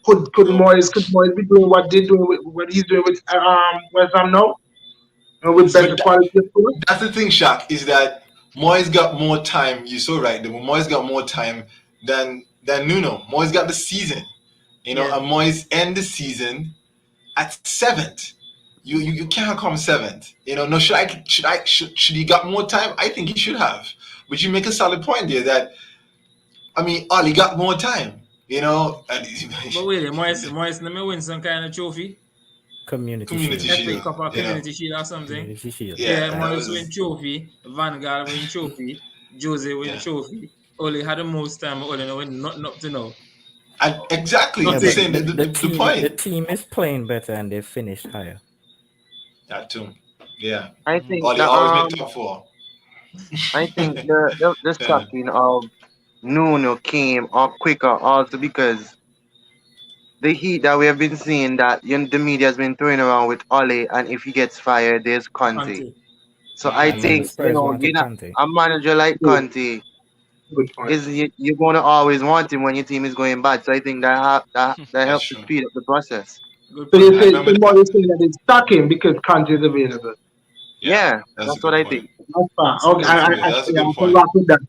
Speaker 1: No,
Speaker 2: Could Moyes be doing what they're doing with what he's doing with West Ham now, with better
Speaker 1: but
Speaker 2: quality of football?
Speaker 1: that's the thing, Shaq, is that Moyes got more time. You're so right. Moyes got more time than Nuno. Moyes got the season,
Speaker 5: Yeah.
Speaker 1: and Moyes end the season at seventh. You can't come seventh. No, should he got more time? I think he should have. But you make a solid point there that I mean, Ollie got more time, and
Speaker 5: But wait, Moyes, let me win some kind of trophy.
Speaker 6: Community
Speaker 1: Community
Speaker 6: Shield.
Speaker 5: FA
Speaker 1: Shield,
Speaker 5: Cup or Community Shield or something.
Speaker 6: Community Shield.
Speaker 5: Yeah,
Speaker 1: yeah, that
Speaker 5: Morris win
Speaker 1: was
Speaker 5: trophy, Vanguard win trophy, Jose win
Speaker 1: yeah,
Speaker 5: trophy. Only had the most time, only no win nothing up to now.
Speaker 1: and exactly
Speaker 6: Yeah,
Speaker 1: the
Speaker 6: but
Speaker 5: Nothing.
Speaker 1: same
Speaker 6: the
Speaker 1: the
Speaker 6: team the
Speaker 1: point.
Speaker 6: team is playing better and they finished higher.
Speaker 1: That too, yeah.
Speaker 3: I
Speaker 4: Mhm.
Speaker 3: think
Speaker 1: Ollie
Speaker 3: the
Speaker 1: always make top four.
Speaker 3: I think the
Speaker 1: Yeah.
Speaker 3: sacking of Nuno came up quicker also because the heat that we have been seeing that the media has been throwing around with Ole, and if he gets fired, there's Conte.
Speaker 5: Conte.
Speaker 3: So I
Speaker 6: And then the
Speaker 1: Mm,
Speaker 3: think
Speaker 6: Spurs
Speaker 3: you
Speaker 6: wanted
Speaker 3: know
Speaker 6: Conte.
Speaker 3: a manager like
Speaker 2: Good,
Speaker 3: Conte
Speaker 2: good point.
Speaker 3: is you're going to always want him when your team is going bad. So I think that
Speaker 1: that's
Speaker 3: helps to
Speaker 1: true.
Speaker 3: speed up the process.
Speaker 5: Good
Speaker 2: So you
Speaker 5: point.
Speaker 1: I
Speaker 2: say
Speaker 1: remember
Speaker 2: so more
Speaker 1: that.
Speaker 2: you saying that it's stacking because Kante is available.
Speaker 1: Yeah,
Speaker 3: Yeah,
Speaker 1: that's a
Speaker 3: that's what
Speaker 1: good
Speaker 3: I
Speaker 1: point.
Speaker 3: think.
Speaker 2: That's fine. Okay,
Speaker 5: Absolutely.
Speaker 1: That's a
Speaker 2: yeah,
Speaker 1: good
Speaker 2: I can
Speaker 1: point.
Speaker 2: rock with that.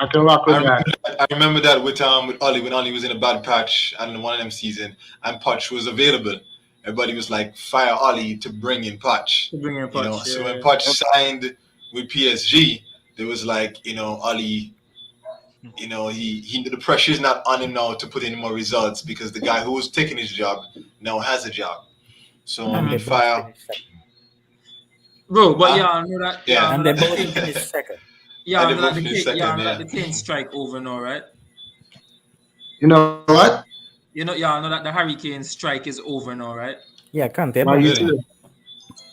Speaker 2: I can rock
Speaker 1: I
Speaker 2: with
Speaker 1: remember
Speaker 2: that.
Speaker 1: I remember that with Ollie when Ollie was in a bad patch and one of them season and Poch was available. Everybody was like fire Ollie to bring in Poch.
Speaker 5: To bring in Poch.
Speaker 1: So when Poch signed with PSG, there was like, Ollie, he the pressure is not on him now to put in more results because the guy who was taking his job now has a job. So I
Speaker 6: And
Speaker 1: mean
Speaker 6: they
Speaker 5: Mm-hmm.
Speaker 6: both
Speaker 1: fire.
Speaker 6: finished second.
Speaker 5: Bro, but
Speaker 1: Huh?
Speaker 5: y'all know that
Speaker 1: Yeah.
Speaker 6: And they
Speaker 5: the
Speaker 6: both
Speaker 5: Kane
Speaker 6: finished second.
Speaker 1: And
Speaker 5: y'all
Speaker 1: they
Speaker 5: know that
Speaker 1: both
Speaker 5: the
Speaker 1: finished
Speaker 5: Kane y'all
Speaker 1: second,
Speaker 5: know that
Speaker 1: yeah.
Speaker 5: the Kane strike over now, right?
Speaker 2: You know what?
Speaker 5: Y'all know that the Hurricane strike is over now, right?
Speaker 6: Yeah, Conte
Speaker 2: Why
Speaker 6: back
Speaker 2: you
Speaker 6: now.
Speaker 1: Really?
Speaker 2: say?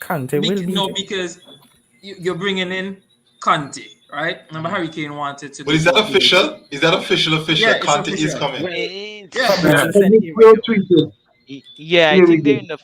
Speaker 6: Conte will beat
Speaker 5: No,
Speaker 6: him.
Speaker 5: because you're bringing in Conte, right? Remember,
Speaker 4: Mhm.
Speaker 5: Hurricane wanted to
Speaker 1: But
Speaker 5: go
Speaker 1: is
Speaker 5: to
Speaker 1: that
Speaker 5: a big.
Speaker 1: official? Is that official
Speaker 5: Yeah,
Speaker 1: that
Speaker 5: it's
Speaker 1: Conte is
Speaker 5: official.
Speaker 1: coming?
Speaker 6: Well,
Speaker 5: Yeah,
Speaker 2: Yeah,
Speaker 6: Fabrizio said he
Speaker 2: Fabrizio
Speaker 6: will.
Speaker 2: tweeted.
Speaker 4: Yeah, I
Speaker 2: Here we
Speaker 4: think they're
Speaker 2: go.
Speaker 4: in the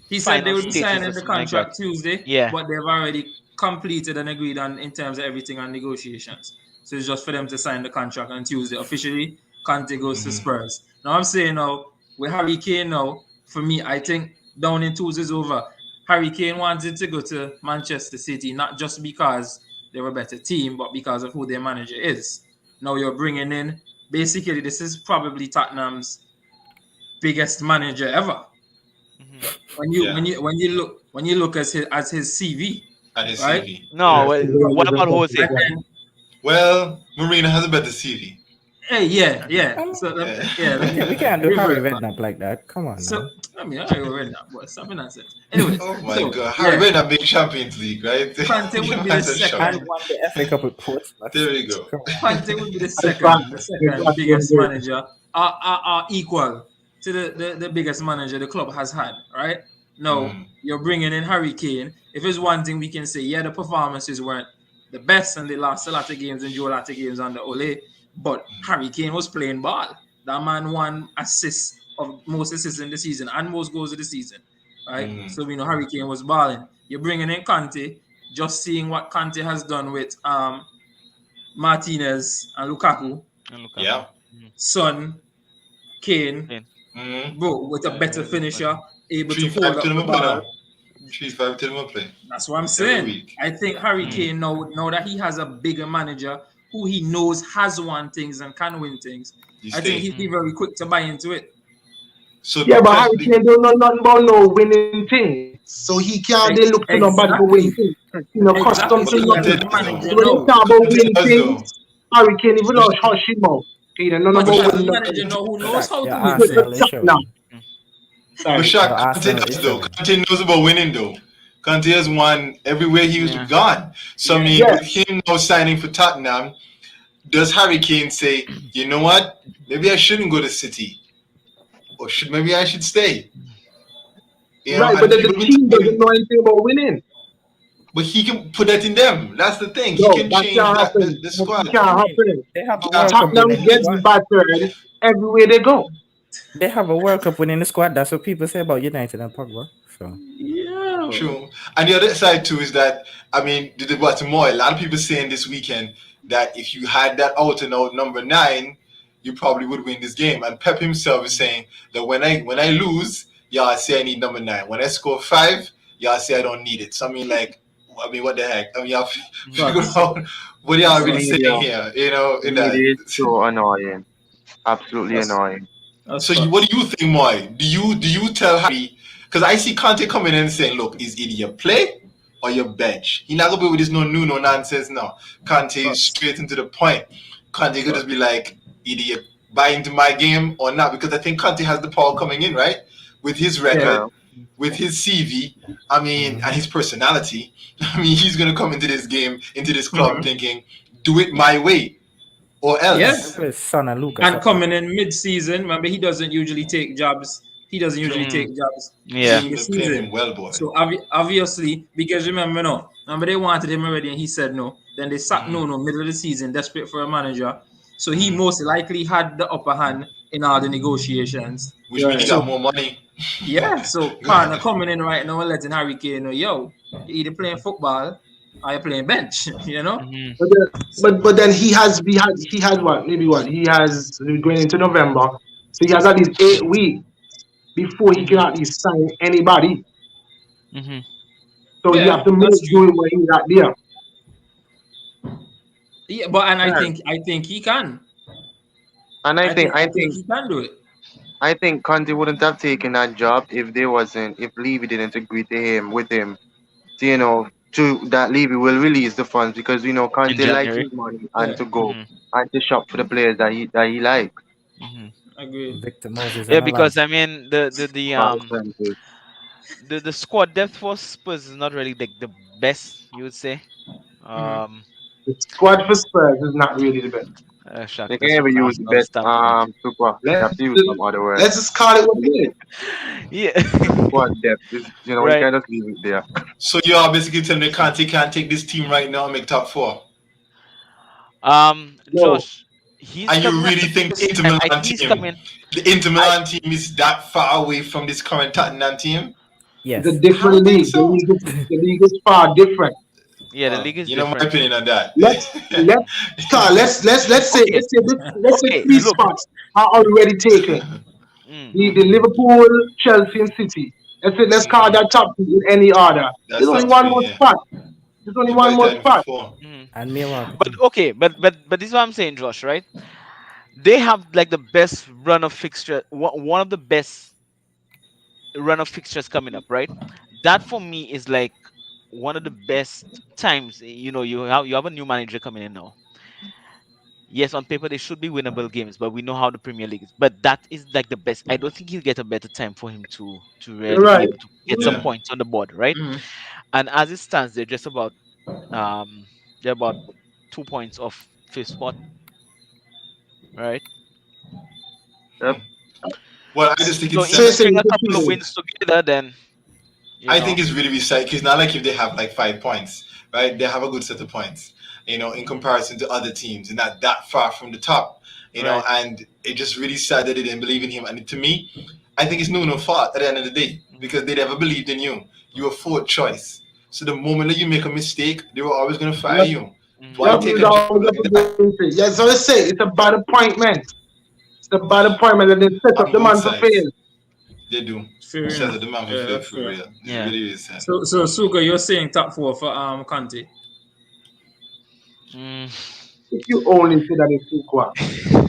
Speaker 5: he said they
Speaker 4: final
Speaker 5: would be
Speaker 4: stages or
Speaker 5: signing the
Speaker 4: something like that.
Speaker 5: contract Tuesday,
Speaker 4: Yeah.
Speaker 5: but they've already completed and agreed on in terms of everything on negotiations. So it's just for them to sign the contract on Tuesday. Officially, Conte goes to
Speaker 1: Hmm.
Speaker 5: Spurs. Now I'm saying now with Harry Kane now, for me, I think down in tools is over. Harry Kane wanted to go to Manchester City, not just because they're a better team, but because of who their manager is. Now you're bringing in basically this is probably Tottenham's biggest manager ever.
Speaker 4: Mhm.
Speaker 1: Yeah,
Speaker 5: When you look as his CV,
Speaker 1: and his
Speaker 5: right?
Speaker 1: CV.
Speaker 4: No,
Speaker 2: Yeah,
Speaker 1: Yeah.
Speaker 4: well,
Speaker 2: it's very
Speaker 4: what about
Speaker 2: impressive.
Speaker 4: Jose?
Speaker 5: And
Speaker 2: Yeah.
Speaker 5: then
Speaker 1: Well, Marina has a better CV.
Speaker 5: hey, yeah.
Speaker 6: Um,
Speaker 5: So
Speaker 1: Yeah.
Speaker 5: let me
Speaker 6: we can't do Harry
Speaker 5: revert back.
Speaker 6: Redknapp like that. Come on
Speaker 5: So
Speaker 6: now.
Speaker 5: I mean, I already that, but something nonsense. Anyways,
Speaker 1: Oh my
Speaker 5: so
Speaker 1: God, Harry
Speaker 5: yeah,
Speaker 1: Redknapp made Champions League, right?
Speaker 5: Conte
Speaker 1: Your
Speaker 5: would be the
Speaker 1: man's a shout.
Speaker 6: And
Speaker 5: second.
Speaker 6: won the FA Cup with Portsmouth.
Speaker 1: There we go.
Speaker 6: Come on.
Speaker 5: Conte would be
Speaker 2: That's fine.
Speaker 5: the second
Speaker 2: Exactly.
Speaker 5: biggest manager, equal to the biggest manager the club has had, right? No,
Speaker 1: Mm.
Speaker 5: you're bringing in Harry Kane. If there's one thing we can say, yeah, the performances weren't the best and they lost a lot of games and drew a lot of games under Ole, but Harry Kane was playing ball. That man won assists of most assists in the season and most goals of the season, right?
Speaker 1: Mm.
Speaker 5: So we know Harry Kane was balling. You're bringing in Conte, just seeing what Conte has done with Martinez and Lukaku,
Speaker 4: And Lukaku.
Speaker 1: Yeah.
Speaker 4: Mhm.
Speaker 5: Son, Kane,
Speaker 4: Kane.
Speaker 1: Mm.
Speaker 5: bro, with a
Speaker 1: Yeah.
Speaker 5: better
Speaker 4: Very good point.
Speaker 5: finisher, able to
Speaker 1: Three
Speaker 5: hold
Speaker 1: five
Speaker 5: up
Speaker 1: to
Speaker 5: the
Speaker 1: them play
Speaker 5: ball.
Speaker 1: now. 3-5 to them play
Speaker 5: That's what I'm
Speaker 1: every
Speaker 5: saying.
Speaker 1: week.
Speaker 5: I think Harry
Speaker 1: Mm.
Speaker 5: Kane now that he has a bigger manager who he knows has won things and can win things,
Speaker 1: You
Speaker 5: I think
Speaker 1: stay.
Speaker 5: he'd be
Speaker 4: Mhm.
Speaker 5: very quick to buy into it.
Speaker 1: So
Speaker 2: Yeah,
Speaker 1: the
Speaker 2: but Harry
Speaker 1: question,
Speaker 2: Kane don't know nothing about no winning things. So he can't they look to nobody for winning
Speaker 5: Exactly.
Speaker 2: things. You know, custom
Speaker 5: Exactly.
Speaker 2: to
Speaker 5: So
Speaker 1: but
Speaker 5: he has
Speaker 2: nothing.
Speaker 5: a
Speaker 1: Conte does though.
Speaker 5: manager
Speaker 2: So when you
Speaker 5: now.
Speaker 2: talk about
Speaker 1: Conte
Speaker 2: winning
Speaker 1: does though.
Speaker 2: things, Harry Kane even
Speaker 1: But
Speaker 2: know hush him out. He don't know
Speaker 5: But he
Speaker 2: about
Speaker 5: has a
Speaker 2: winning the
Speaker 5: manager
Speaker 2: things.
Speaker 5: now who knows
Speaker 6: Shaq,
Speaker 5: how
Speaker 6: your
Speaker 5: to win.
Speaker 2: Look at
Speaker 6: Arsenal is
Speaker 2: Tottenham.
Speaker 6: showing.
Speaker 1: but
Speaker 2: Sorry.
Speaker 6: Your
Speaker 1: Shaq, Conte
Speaker 6: Arsenal is
Speaker 1: does though.
Speaker 6: showing.
Speaker 1: Conte knows about winning though. Conte has won everywhere he was
Speaker 4: Yeah.
Speaker 1: gone. So I
Speaker 5: Yeah.
Speaker 1: mean,
Speaker 2: Yeah.
Speaker 1: with him now signing for Tottenham, does Harry Kane say, you know what? Maybe I shouldn't go to City, or maybe I should stay?
Speaker 2: Right, but
Speaker 1: And
Speaker 2: then the
Speaker 1: people been
Speaker 2: team doesn't
Speaker 1: talking,
Speaker 2: know anything about winning.
Speaker 1: but he can put that in them. That's the thing. He
Speaker 2: No,
Speaker 1: can
Speaker 2: that
Speaker 1: change
Speaker 2: can't
Speaker 1: the,
Speaker 2: happen.
Speaker 1: the
Speaker 2: That
Speaker 1: squad.
Speaker 2: can't
Speaker 6: I mean,
Speaker 2: happen.
Speaker 6: they have a
Speaker 1: Yeah,
Speaker 6: World Cup
Speaker 2: Tottenham
Speaker 6: winning
Speaker 2: gets
Speaker 6: squad.
Speaker 2: battered everywhere they go.
Speaker 6: They have a World Cup winning squad. That's what people say about United and Pogba. So
Speaker 5: Yeah.
Speaker 1: true. And the other side too is that I mean, the Baltimore. A lot of people saying this weekend that if you had that out and out number 9, you probably would win this game. And Pep himself is saying that when I lose, y'all say I need number 9. When I score 5, y'all say I don't need it. So I mean, what the heck? I mean, y'all
Speaker 4: Mhm.
Speaker 1: figure
Speaker 5: Facts.
Speaker 1: out what y'all
Speaker 3: The
Speaker 1: really
Speaker 5: Facts.
Speaker 3: media,
Speaker 1: saying here.
Speaker 3: the
Speaker 1: In that.
Speaker 3: media is so annoying. Absolutely
Speaker 5: That's
Speaker 3: annoying.
Speaker 5: that's
Speaker 1: So what
Speaker 5: facts.
Speaker 1: do you think, Moy? Do you tell Harry? Because I see Conte coming in and saying, "Look, is either your play or your bench. He not gonna be with this no Nuno nonsense now. Conte is
Speaker 5: Facts.
Speaker 1: straight into the point. Conte could just be like, either you buy into my game or not, because I think Conte has the power coming in, right? With his
Speaker 3: Yeah.
Speaker 1: record, with his CV, I mean, and his personality. I mean, he's gonna come into this game, into this club, thinking, "Do it my way, or
Speaker 5: Yeah.
Speaker 6: And
Speaker 1: else."
Speaker 6: play Son and Lucas
Speaker 5: And
Speaker 6: up top.
Speaker 5: coming in mid-season, remember he doesn't usually take jobs. He doesn't usually
Speaker 1: Joe,
Speaker 5: take jobs
Speaker 4: Yeah.
Speaker 5: during the
Speaker 1: they're playing him
Speaker 5: season.
Speaker 1: well, boy.
Speaker 5: So obviously, because remember, no, remember they wanted him already, and he said no. Then they sacked Nuno middle of the season, desperate for a manager. So he most likely had the upper hand in all the negotiations.
Speaker 1: Which means he
Speaker 2: Right.
Speaker 1: got
Speaker 5: So
Speaker 1: more money.
Speaker 5: yeah, so
Speaker 1: Go
Speaker 5: partner
Speaker 1: ahead.
Speaker 5: coming in right now and letting Harry Kane know, yo, you either playing football or you playing bench, you know.
Speaker 4: Hmm.
Speaker 2: But then, but then he has what, maybe what, he has going into November, so he has at least 8 weeks before he can
Speaker 4: Hmm.
Speaker 2: at least sign anybody.
Speaker 4: Hmm.
Speaker 2: So he
Speaker 5: Yeah,
Speaker 2: have to
Speaker 5: that's
Speaker 2: make do
Speaker 5: true.
Speaker 2: it when he's not there.
Speaker 5: Yeah, but and I
Speaker 3: Yeah.
Speaker 5: think I think he can.
Speaker 3: And
Speaker 5: I think I think he can do it.
Speaker 3: I think Conte wouldn't have taken that job if Levy didn't agree to him with him. To, to that Levy will release the funds because
Speaker 4: In
Speaker 3: Conte likes
Speaker 4: January.
Speaker 3: his money and
Speaker 5: Yeah,
Speaker 3: to go
Speaker 4: Hmm.
Speaker 3: and to shop for the players that he likes.
Speaker 4: Hmm.
Speaker 5: agreed.
Speaker 6: Victor Moses
Speaker 4: Yeah,
Speaker 6: and
Speaker 4: because
Speaker 6: Alonso.
Speaker 4: I mean
Speaker 3: Carl Sanchez.
Speaker 4: the squad depth for Spurs is not really like the best, you would say.
Speaker 5: Mm-hmm.
Speaker 4: Um,
Speaker 2: The squad for Spurs is not really the best.
Speaker 4: Shock.
Speaker 3: They
Speaker 4: That's
Speaker 3: can't
Speaker 4: from
Speaker 3: even
Speaker 4: an
Speaker 3: use the
Speaker 4: Arsenal
Speaker 3: best
Speaker 4: standpoint.
Speaker 3: super. They
Speaker 2: Let's
Speaker 3: have to use
Speaker 2: just,
Speaker 3: some other word.
Speaker 2: let's just call it what it is.
Speaker 4: Yeah.
Speaker 3: The squad depth is we
Speaker 4: Right.
Speaker 3: can't just leave it there.
Speaker 1: So you are basically telling me Conte can't take this team right now and make top four.
Speaker 2: No.
Speaker 4: Josh, he's
Speaker 1: And you
Speaker 4: coming at
Speaker 1: really
Speaker 4: the
Speaker 1: think the
Speaker 4: best
Speaker 1: Inter
Speaker 4: time. I
Speaker 1: Milan
Speaker 4: think he's
Speaker 1: team,
Speaker 4: coming.
Speaker 1: the Inter
Speaker 4: I
Speaker 1: Milan team is that far away from this current Tottenham team?
Speaker 2: It's a
Speaker 6: Yes.
Speaker 1: I don't
Speaker 2: different
Speaker 1: think
Speaker 2: league. The
Speaker 1: so.
Speaker 2: league is the league is far different.
Speaker 4: Yeah, the league is
Speaker 1: You know my
Speaker 4: different too.
Speaker 1: opinion on that.
Speaker 2: Let's
Speaker 4: Okay.
Speaker 2: say
Speaker 4: Okay.
Speaker 2: three
Speaker 4: Look.
Speaker 2: spots are already taken. The
Speaker 4: Mm.
Speaker 2: Liverpool, Chelsea, and City. Let's call that top three in any order. There's
Speaker 1: That's
Speaker 2: only
Speaker 1: top
Speaker 2: one
Speaker 1: three,
Speaker 2: more
Speaker 1: yeah.
Speaker 2: spot. There's only
Speaker 1: You put
Speaker 2: one
Speaker 1: it
Speaker 2: more
Speaker 1: time for
Speaker 2: spot.
Speaker 1: four.
Speaker 4: Mm.
Speaker 6: And Milwaukee
Speaker 4: But
Speaker 6: too.
Speaker 4: okay, but this is what I'm saying, Josh. Right? They have like the best run of fixture. One of the best run of fixtures coming up. Right? That for me is like one of the best times. You have a new manager coming in now. Yes, on paper they should be winnable games, but we know how the Premier League is. But that is like the best. I don't think he'll get a better time for him to
Speaker 2: You're
Speaker 4: really be
Speaker 2: right.
Speaker 4: able to get some
Speaker 1: Yeah.
Speaker 4: points on the board, right?
Speaker 5: Mm-hmm.
Speaker 4: And as it stands, um they're about 2 points off fifth spot, right?
Speaker 3: Yep.
Speaker 1: Well, I just think
Speaker 4: So
Speaker 1: it's
Speaker 4: if you
Speaker 2: So
Speaker 1: sense.
Speaker 4: string a
Speaker 2: it's a
Speaker 4: couple of
Speaker 2: feeling.
Speaker 4: wins together, then you
Speaker 1: I think
Speaker 4: know.
Speaker 1: it's really recycled. It's not like if they have like 5 points, right? They have a good set of points, in comparison to other teams, and not that far from the top,
Speaker 4: Right.
Speaker 1: and it just really sad that they didn't believe in him. And to me, I think it's Nuno's fault at the end of the day
Speaker 4: Mhm.
Speaker 1: because they never believed in you. You were fourth choice. So the moment that you make a mistake, they were always going to fire
Speaker 2: Yep.
Speaker 1: you.
Speaker 4: Mhm.
Speaker 1: Why
Speaker 2: Yep.
Speaker 1: take
Speaker 2: He's
Speaker 1: a job
Speaker 2: always
Speaker 1: like
Speaker 2: up
Speaker 1: that?
Speaker 2: against it. Yeah, so let's say it's a bad appointment. It's a bad appointment and they set up
Speaker 1: On
Speaker 2: the
Speaker 1: both
Speaker 2: man for
Speaker 1: sides,
Speaker 2: fail.
Speaker 1: they do.
Speaker 5: Fair
Speaker 1: Set
Speaker 5: enough.
Speaker 1: of the man for
Speaker 5: Yeah,
Speaker 1: fail
Speaker 5: that's
Speaker 1: for
Speaker 5: fair.
Speaker 1: real. It's
Speaker 4: Yeah.
Speaker 1: really, really sad.
Speaker 5: So Suka, you're saying top four for Conte.
Speaker 4: Mm.
Speaker 2: If you only say that it's Sukwa,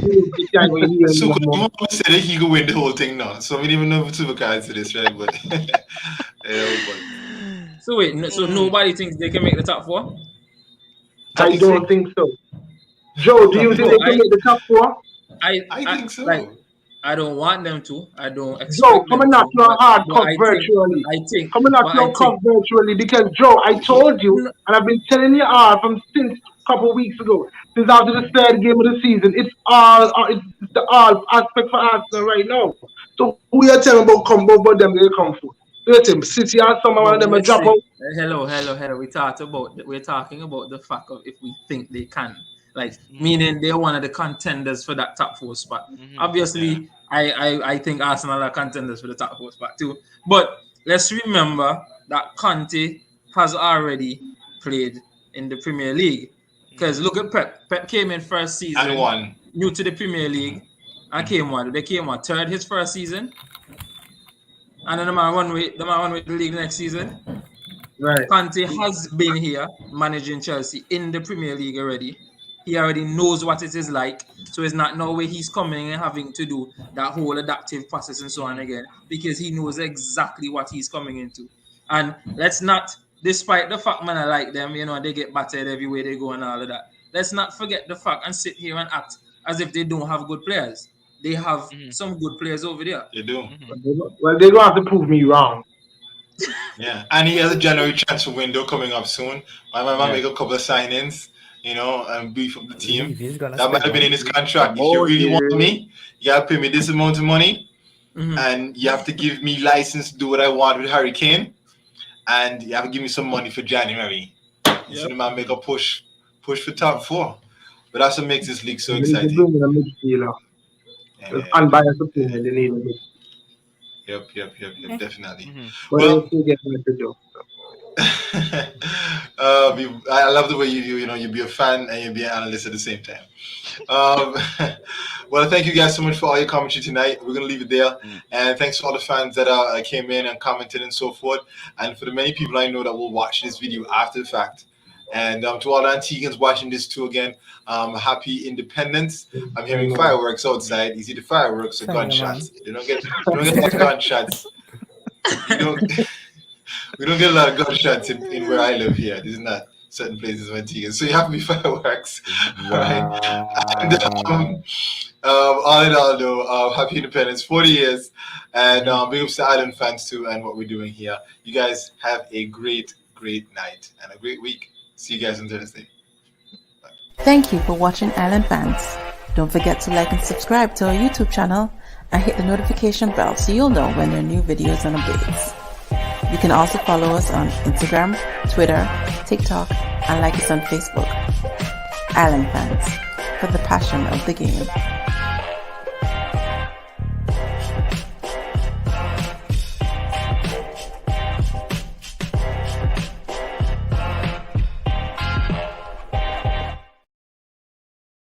Speaker 2: you can't even hear him no
Speaker 1: Suka, you
Speaker 2: more.
Speaker 1: want to say that he could win the whole thing now. So we don't even know if Suka can answer this, right? But but
Speaker 5: So wait, so
Speaker 4: Mm.
Speaker 5: nobody thinks they can make the top four?
Speaker 1: I
Speaker 2: I
Speaker 4: Top
Speaker 1: think so.
Speaker 2: don't
Speaker 4: three.
Speaker 2: think so. Joe, do
Speaker 1: Top
Speaker 2: you think
Speaker 5: No,
Speaker 2: they
Speaker 1: three.
Speaker 2: can make the top four?
Speaker 5: I,
Speaker 1: I
Speaker 5: I
Speaker 1: think
Speaker 5: like.
Speaker 1: so.
Speaker 5: I don't want them to. I don't
Speaker 2: Joe,
Speaker 5: expect
Speaker 2: come
Speaker 5: them
Speaker 2: and knock
Speaker 5: to.
Speaker 2: your hard
Speaker 5: But
Speaker 2: cup
Speaker 5: I think.
Speaker 2: virtually.
Speaker 5: I think.
Speaker 2: Come and knock
Speaker 5: But I
Speaker 2: your cup
Speaker 5: think.
Speaker 2: virtually because Joe, I told you,
Speaker 5: No,
Speaker 2: and I've been telling you all from since a couple of weeks ago, since after the third game of the season, it's the all aspect for Arsenal right now. So who you telling about come about them they come for? Wait him, City and some
Speaker 5: but
Speaker 2: of them a drop
Speaker 5: listen.
Speaker 2: out.
Speaker 5: Hello. We're talking about the fact of if we think they can, like
Speaker 4: Mhm.
Speaker 5: meaning they're one of the contenders for that top four spot.
Speaker 4: Mhm.
Speaker 1: Yeah.
Speaker 5: Obviously, I think Arsenal are contenders for the top four spot too. But let's remember that Conte has already played in the Premier League. Because
Speaker 4: Mhm.
Speaker 5: look at Pep. Pep came in first
Speaker 1: And
Speaker 5: season,
Speaker 1: one.
Speaker 5: new to the Premier League, and came one. They came one third his first season, and then the man won with the league next season.
Speaker 2: Right.
Speaker 5: Conte has been here managing Chelsea in the Premier League already. He already knows what it is like. So it's not no way he's coming and having to do that whole adaptive process and so on
Speaker 4: Mhm.
Speaker 5: again because he knows exactly what he's coming into. And let's not, despite the fact, man, I like them, they get battered everywhere they go and all of that. let's not forget the fact and sit here and act as if they don't have good players. They have some good players over there.
Speaker 1: You do.
Speaker 2: Well, they don't have to prove me wrong.
Speaker 1: Yeah, and he has a January transfer window coming up soon. I might make a couple of signings, and beef up the team.
Speaker 6: He's gonna
Speaker 1: That might
Speaker 6: spend
Speaker 1: have been in
Speaker 6: money.
Speaker 1: his contract. If you really want me, you gotta pay me this amount of money, and you have to give me license to do what I want with Harry Kane, and you have to give me some money for January. So the man make a push for top 4. But that's what makes this league so
Speaker 2: They need to
Speaker 1: exciting.
Speaker 2: bring in a midfielder. With unbiased opinion, they need a midfielder.
Speaker 1: Yep, definitely.
Speaker 2: But
Speaker 1: Well,
Speaker 2: they still get what to do.
Speaker 1: I love the way you be a fan and you be an analyst at the same time. Well, thank you guys so much for all your commentary tonight. We're gonna leave it there, and thanks to all the fans that came in and commented and so forth, and for the many people I know that will watch this video after the fact. And to all the Antiguans watching this too again, happy Independence. I'm hearing fireworks outside. You see the fireworks or gunshots. You don't get a lot of gunshots. We don't get a lot of gunshots in where I live here. This is not certain places of Antigua. So you have to be fireworks. All right. And, all in all, though, happy Independence, 40 years. And big ups to Island fans too and what we're doing here. You guys have a great night and a great week. See you guys on Thursday. Bye.
Speaker 7: Thank you for watching Island Fans. Don't forget to like and subscribe to our YouTube channel and hit the notification bell so you'll know when there are new videos and updates. You can also follow us on Instagram, Twitter, TikTok, and like us on Facebook. Island Fans, for the passion of the game.